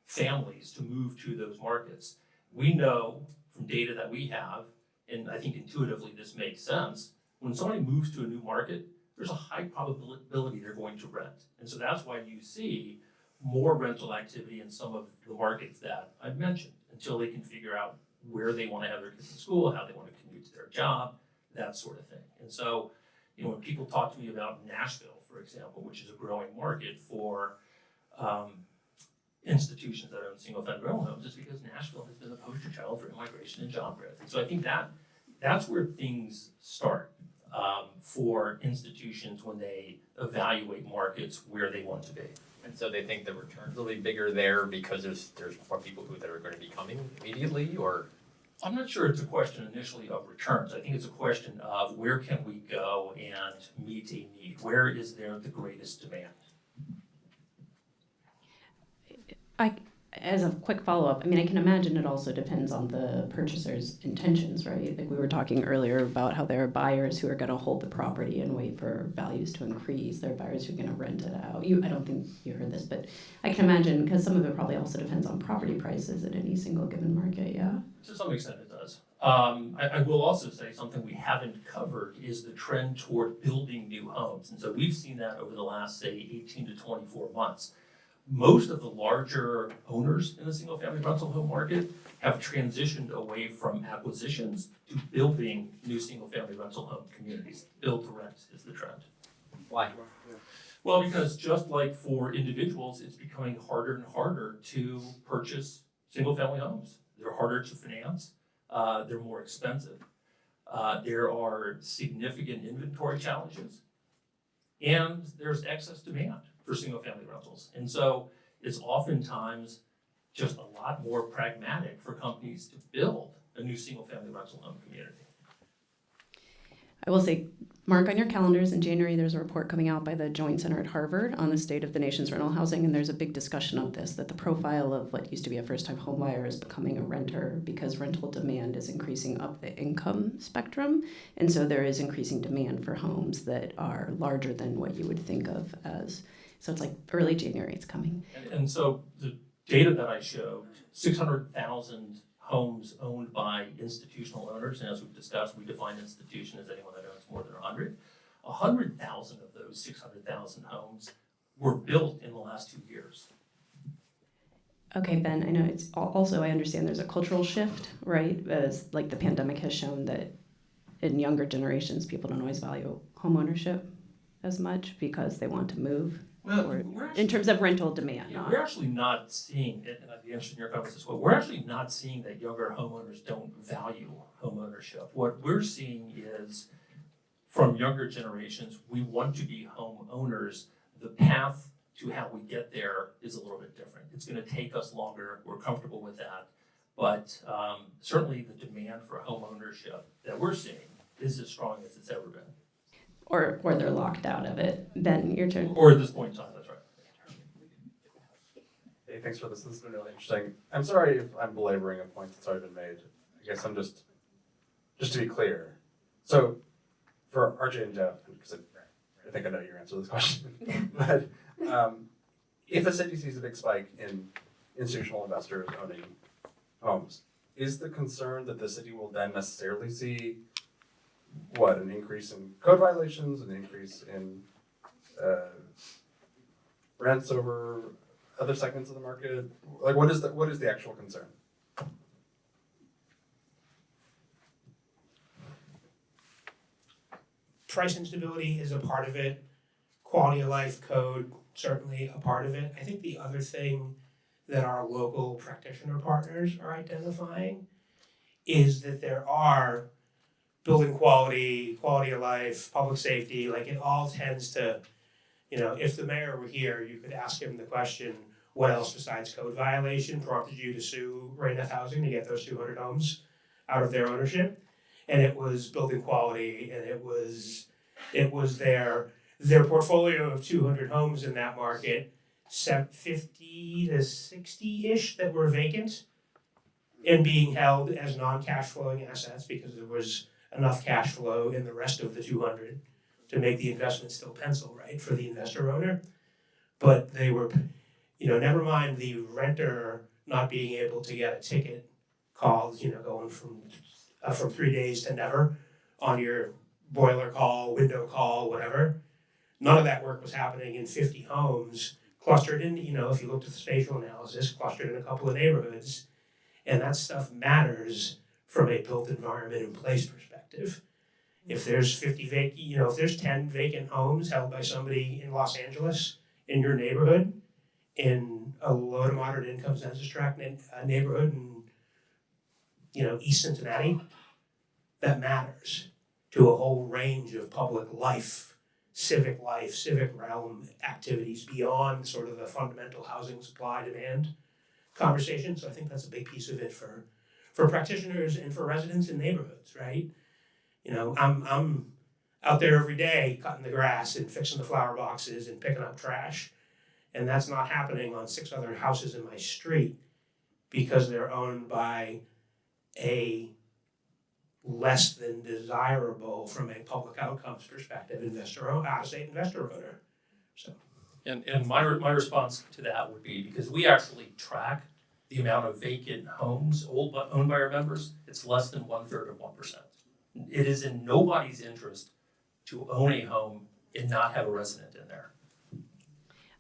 families to move to those markets. We know from data that we have, and I think intuitively this makes sense, when somebody moves to a new market, there's a high probability they're going to rent. And so that's why you see more rental activity in some of the markets that I've mentioned until they can figure out where they want to have their kids in school, how they want to commute to their job, that sort of thing. And so, when people talk to me about Nashville, for example, which is a growing market for institutions that own single-family rental homes, it's because Nashville has been the poster child for immigration and job growth. And so I think that's where things start for institutions when they evaluate markets where they want to be. And so they think the returns will be bigger there because there's more people that are going to be coming immediately, or? I'm not sure it's a question initially of returns. I think it's a question of where can we go and meet a need? Where is there the greatest demand? As a quick follow-up, I mean, I can imagine it also depends on the purchaser's intentions, right? Like we were talking earlier about how there are buyers who are going to hold the property and wait for values to increase. There are buyers who are going to rent it out. I don't think you heard this, but I can imagine, because some of it probably also depends on property prices in any single given market, yeah? To some extent it does. I will also say something we haven't covered is the trend toward building new homes. And so we've seen that over the last, say, 18 to 24 months. Most of the larger owners in the single-family rental home market have transitioned away from acquisitions to building new single-family rental home communities. Build to rent is the trend. Why? Well, because just like for individuals, it's becoming harder and harder to purchase single-family homes. They're harder to finance. They're more expensive. There are significant inventory challenges, and there's excess demand for single-family rentals. And so it's oftentimes just a lot more pragmatic for companies to build a new single-family rental home community. I will say, mark on your calendars, in January there's a report coming out by the Joint Center at Harvard on the state of the nation's rental housing, and there's a big discussion of this, that the profile of what used to be a first-time home buyer is becoming a renter because rental demand is increasing up the income spectrum, and so there is increasing demand for homes that are larger than what you would think of as, so it's like early January it's coming. And so the data that I showed, 600,000 homes owned by institutional owners, and as we've discussed, we define institution as anyone that owns more than 100. 100,000 of those 600,000 homes were built in the last 2 years. Okay, Ben, I know it's also, I understand there's a cultural shift, right? As like the pandemic has shown that in younger generations, people don't always value home ownership as much because they want to move. Or in terms of rental demand. Yeah, we're actually not seeing it, and I'd be interested in your comments as well. We're actually not seeing that younger homeowners don't value home ownership. What we're seeing is from younger generations, we want to be homeowners. The path to how we get there is a little bit different. It's going to take us longer. We're comfortable with that. But certainly the demand for home ownership that we're seeing is as strong as it's ever been. Or they're locked out of it. Ben, your turn. Or at this point in time, that's right. Hey, thanks for this. This has been really interesting. I'm sorry if I'm belaboring a point that's already been made. I guess I'm just to be clear. So for RJ and Jeff, because I think I know your answer to this question, but if a city sees a big spike in institutional investors owning homes, is the concern that the city will then necessarily see an increase in code violations, an increase in rents over other segments of the market? Like, what is the actual concern? Price instability is a part of it. Quality of life code, certainly a part of it. I think the other thing that our local practitioner partners are identifying is that there are building quality of life, public safety, like it all tends to, if the mayor were here, you could ask him the question, what else besides code violation prompted you to sue Rainiff Housing to get those 200 homes out of their ownership? And it was building quality, and it was their portfolio of 200 homes in that market, 50 to 60-ish that were vacant and being held as non-cash flowing assets because there was enough cash flow in the rest of the 200 to make the investment still pencil, right, for the investor owner. But they were, never mind the renter not being able to get a ticket called, going from 3 days to never on your boiler call, window call, whatever. None of that work was happening in 50 homes clustered in, if you looked at the spatial analysis, clustered in a couple of neighborhoods. And that stuff matters from a built environment in place perspective. If there's 50 vacant, if there's 10 vacant homes held by somebody in Los Angeles in your neighborhood, in a low to moderate income census tract neighborhood in, East Cincinnati, that matters to a whole range of public life, civic realm activities beyond sort of the fundamental housing supply demand conversation. So I think that's a big piece of it for practitioners and for residents in neighborhoods, right? I'm out there every day cutting the grass and fixing the flower boxes and picking up trash. And that's not happening on 6 other houses in my street because they're owned by a less than desirable from a public outcomes perspective investor, out-of-state investor owner. So. And my response to that would be, because we actually track the amount of vacant homes owned by our members, it's less than 1/3 of 1%. It is in nobody's interest to own a home and not have a resident in there.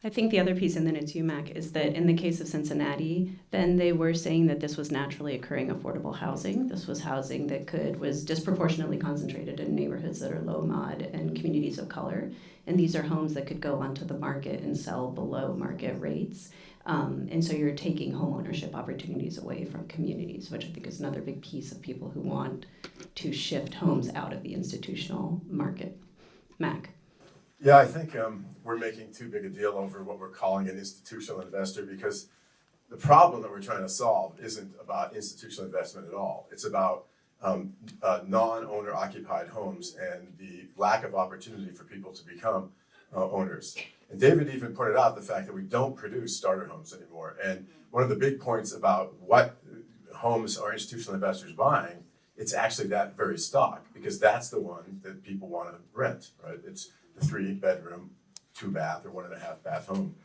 I think the other piece, and then it's you, Mac, is that in the case of Cincinnati, then they were saying that this was naturally occurring affordable housing. This was housing that was disproportionately concentrated in neighborhoods that are low mod and communities of color. And these are homes that could go onto the market and sell below market rates. And so you're taking home ownership opportunities away from communities, which I think is another big piece of people who want to shift homes out of the institutional market. Mac. Yeah, I think we're making too big a deal over what we're calling an institutional investor, because the problem that we're trying to solve isn't about institutional investment at all. It's about non-owner occupied homes and the lack of opportunity for people to become owners. And David even pointed out the fact that we don't produce starter homes anymore. And one of the big points about what homes are institutional investors buying, it's actually that very stock, because that's the one that people want to rent, right? It's the 3-bedroom, 2-bath, or 1.5-bath home.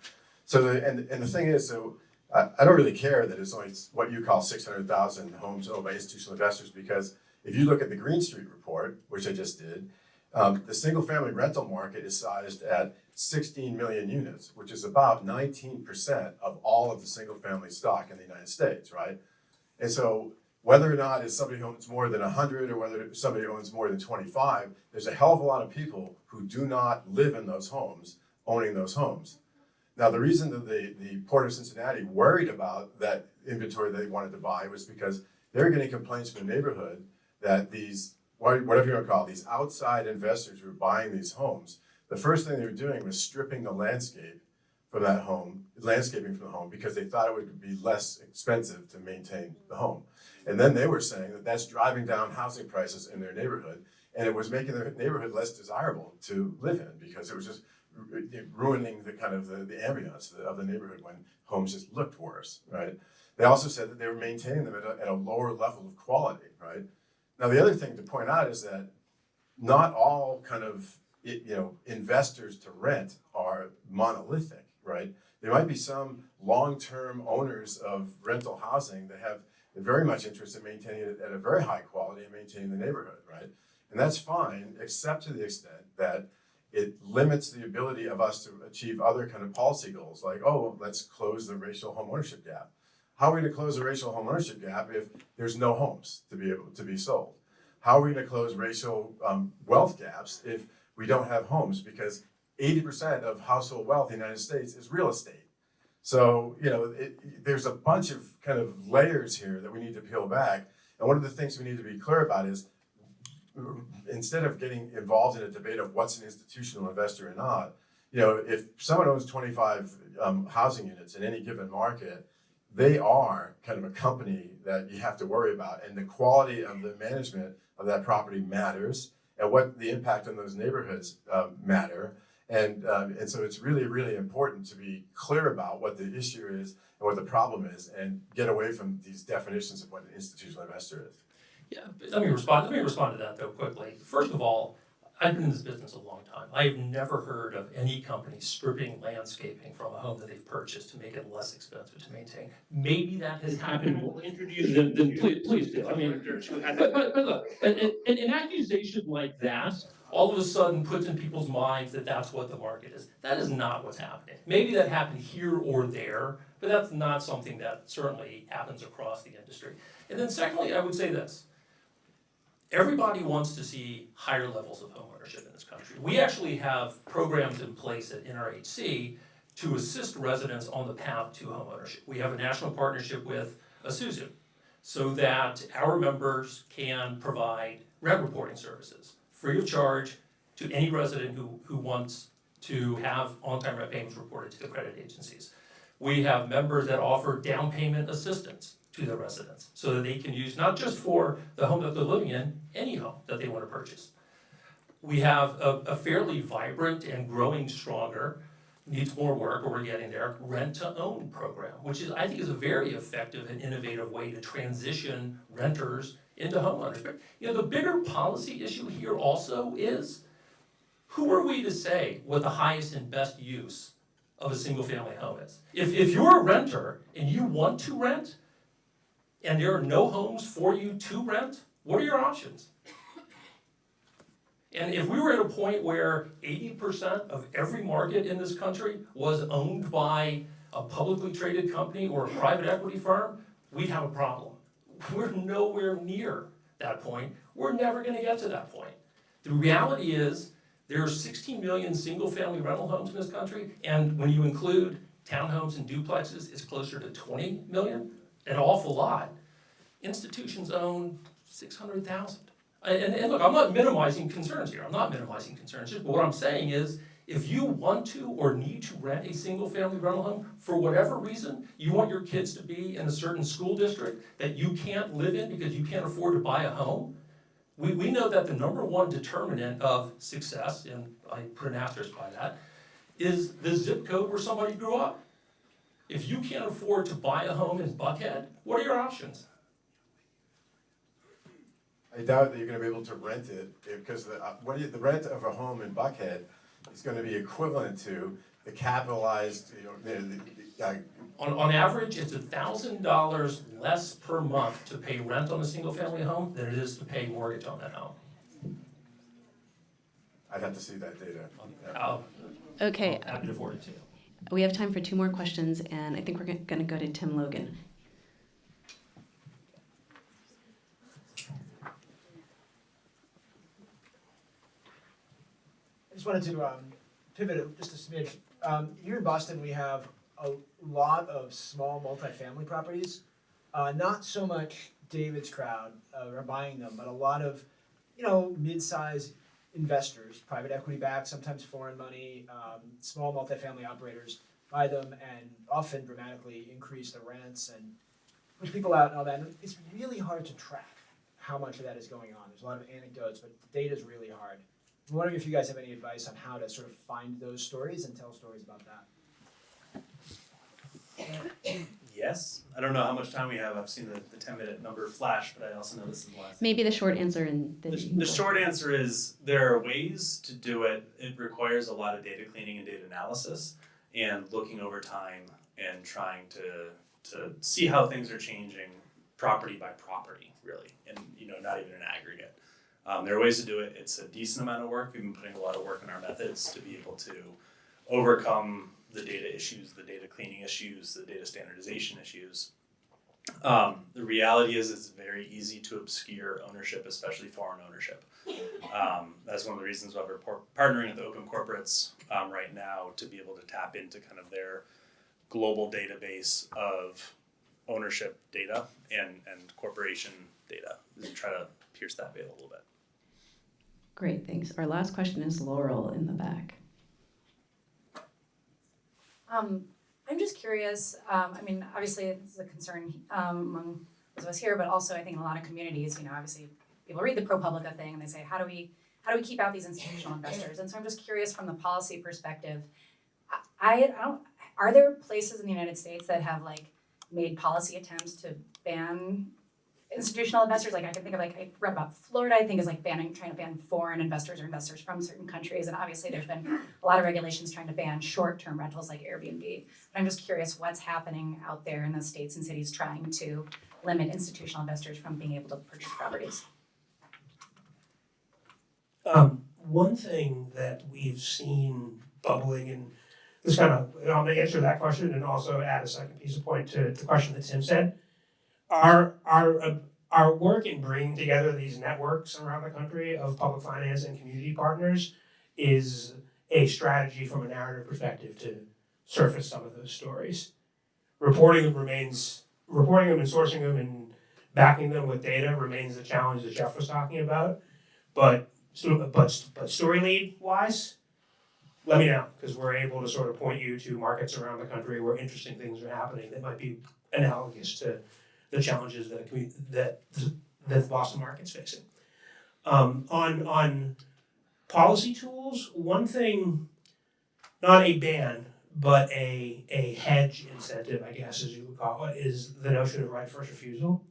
So, and the thing is, so I don't really care that it's only what you call 600,000 homes owned by institutional investors, because if you look at the Green Street report, which I just did, the single-family rental market is sized at 16 million units, which is about 19% of all of the single-family stock in the United States, right? And so whether or not it's somebody who owns more than 100 or whether somebody owns more than 25, there's a hell of a lot of people who do not live in those homes owning those homes. Now, the reason that the Port of Cincinnati worried about that inventory they wanted to buy was because they were getting complaints from the neighborhood that these, whatever you want to call it, these outside investors who were buying these homes, the first thing they were doing was stripping the landscaping from the home, because they thought it would be less expensive to maintain the home. And then they were saying that that's driving down housing prices in their neighborhood, and it was making their neighborhood less desirable to live in, because it was just ruining the kind of the ambiance of the neighborhood when homes just looked worse, right? They also said that they were maintaining them at a lower level of quality, right? Now, the other thing to point out is that not all kind of investors to rent are monolithic, right? There might be some long-term owners of rental housing that have very much interest in maintaining it at a very high quality and maintaining the neighborhood, right? And that's fine, except to the extent that it limits the ability of us to achieve other kind of policy goals, like, oh, let's close the racial homeownership gap. How are we going to close the racial homeownership gap if there's no homes to be able to be sold? How are we going to close racial wealth gaps if we don't have homes? Because 80% of household wealth in the United States is real estate. So, there's a bunch of kind of layers here that we need to peel back. And one of the things we need to be clear about is, instead of getting involved in a debate of what's an institutional investor or not, if someone owns 25 housing units in any given market, they are kind of a company that you have to worry about. And the quality of the management of that property matters, and what the impact on those neighborhoods matter. And so it's really, really important to be clear about what the issue is and what the problem is, and get away from these definitions of what an institutional investor is. Yeah, let me respond to that though quickly. First of all, I've been in this business a long time. I've never heard of any company stripping landscaping from a home that they've purchased to make it less expensive to maintain. Maybe that has happened. We'll introduce Then please do. I mean, but look, an accusation like that all of a sudden puts in people's minds that that's what the market is. That is not what's happening. Maybe that happened here or there, but that's not something that certainly happens across the industry. And then secondly, I would say this. Everybody wants to see higher levels of homeownership in this country. We actually have programs in place at NRHC to assist residents on the path to homeownership. We have a national partnership with Isuzu so that our members can provide rent reporting services free of charge to any resident who wants to have on-time rent payments reported to the credit agencies. We have members that offer down payment assistance to the residents so that they can use, not just for the home that they're living in, any home that they want to purchase. We have a fairly vibrant and growing stronger needs more work, or we're getting there, rent-to-own program, which I think is a very effective and innovative way to transition renters into homeowners. But, the bigger policy issue here also is, who are we to say what the highest and best use of a single-family home is? If you're a renter and you want to rent, and there are no homes for you to rent, what are your options? And if we were at a point where 80% of every market in this country was owned by a publicly traded company or a private equity firm, we'd have a problem. We're nowhere near that point. We're never going to get to that point. The reality is there are 16 million single-family rental homes in this country, and when you include townhomes and duplexes, it's closer to 20 million, an awful lot. Institutions own 600,000. And look, I'm not minimizing concerns here. But what I'm saying is, if you want to or need to rent a single-family rental home, for whatever reason, you want your kids to be in a certain school district that you can't live in because you can't afford to buy a home, we know that the number one determinant of success, and I put an asterisk by that, is the zip code where somebody grew up. If you can't afford to buy a home in Buckhead, what are your options? I doubt that you're gonna be able to rent it, because the rent of a home in Buckhead is gonna be equivalent to the capitalized, On average, it's $1,000 less per month to pay rent on a single-family home than it is to pay mortgage on that home. I'd have to see that data. Okay, I'm happy to forward it to you. we have time for 2 more questions, and I think we're going to go to Tim Logan. I just wanted to pivot just a smidge. Here in Boston, we have a lot of small multifamily properties. Not so much David's crowd are buying them, but a lot of, mid-sized investors, private equity backed, sometimes foreign money, small multifamily operators buy them and often dramatically increase the rents and push people out and all that. And it's really hard to track how much of that is going on. There's a lot of anecdotes, but the data is really hard. I'm wondering if you guys have any advice on how to sort of find those stories and tell stories about that. Yes. I don't know how much time we have. I've seen the 10-minute number flash, but I also know this is the last. Maybe the short answer and then The short answer is there are ways to do it. It requires a lot of data cleaning and data analysis and looking over time and trying to see how things are changing property by property, really, and not even an aggregate. There are ways to do it. It's a decent amount of work. We've been putting a lot of work in our methods to be able to overcome the data issues, the data cleaning issues, the data standardization issues. The reality is it's very easy to obscure ownership, especially foreign ownership. That's one of the reasons why we're partnering with open corporates right now to be able to tap into kind of their global database of ownership data and corporation data and try to pierce that veil a little bit. Great, thanks. Our last question is Laurel in the back. I'm just curious, obviously this is a concern among those of us here, but also I think in a lot of communities, obviously people read the ProPublica thing and they say, how do we keep out these institutional investors? And so I'm just curious from the policy perspective, are there places in the United States that have made policy attempts to ban institutional investors? I can think of I read about Florida, I think is trying to ban foreign investors or investors from certain countries. And obviously there's been a lot of regulations trying to ban short-term rentals like Airbnb. But I'm just curious what's happening out there in the states and cities trying to limit institutional investors from being able to purchase properties. One thing that we've seen bubbling, and this kind of, I'm going to answer that question and also add a second piece of point to the question that Tim said. Our work in bringing together these networks around the country of public finance and community partners is a strategy from a narrative perspective to surface some of those stories. Reporting them and sourcing them and backing them with data remains the challenge that Jeff was talking about. But story lead wise, let me know, because we're able to sort of point you to markets around the country where interesting things are happening that might be analogous to the challenges that the Boston market's facing. On policy tools, one thing, not a ban, but a hedge incentive, I guess, as you would call it, is the notion of right of first refusal.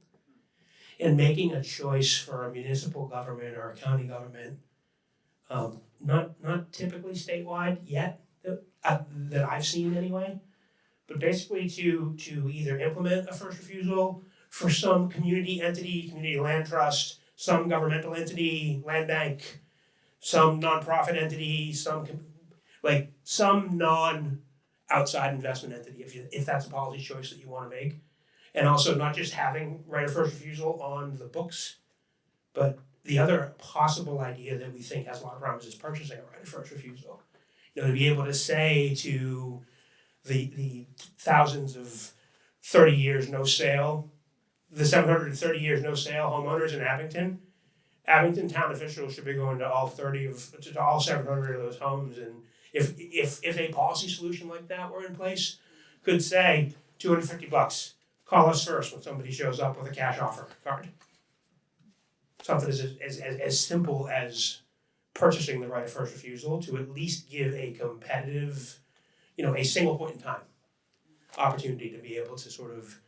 And making a choice for a municipal government or a county government, not typically statewide yet, that I've seen anyway, but basically to either implement a first refusal for some community entity, community land trust, some governmental entity, land bank, some nonprofit entity, some non-outside investment entity, if that's a policy choice that you want to make. And also not just having right of first refusal on the books, but the other possible idea that we think has a lot of promise is purchasing a right of first refusal. You know, to be able to say to the thousands of 30 years no sale, the 730 years no sale homeowners in Abington town officials should be going to all 700 of those homes, and if a policy solution like that were in place, could say $250, call us first when somebody shows up with a cash offer card. Something as simple as purchasing the right of first refusal to at least give a competitive, a single point in time opportunity to be able to sort of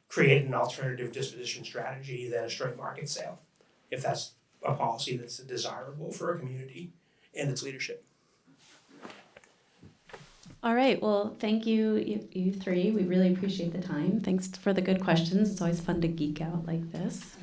create an alternative disposition strategy than a straight market sale, if that's a policy that's desirable for a community and its leadership. All right, well, thank you, you three. We really appreciate the time. Thanks for the good questions. It's always fun to geek out like this.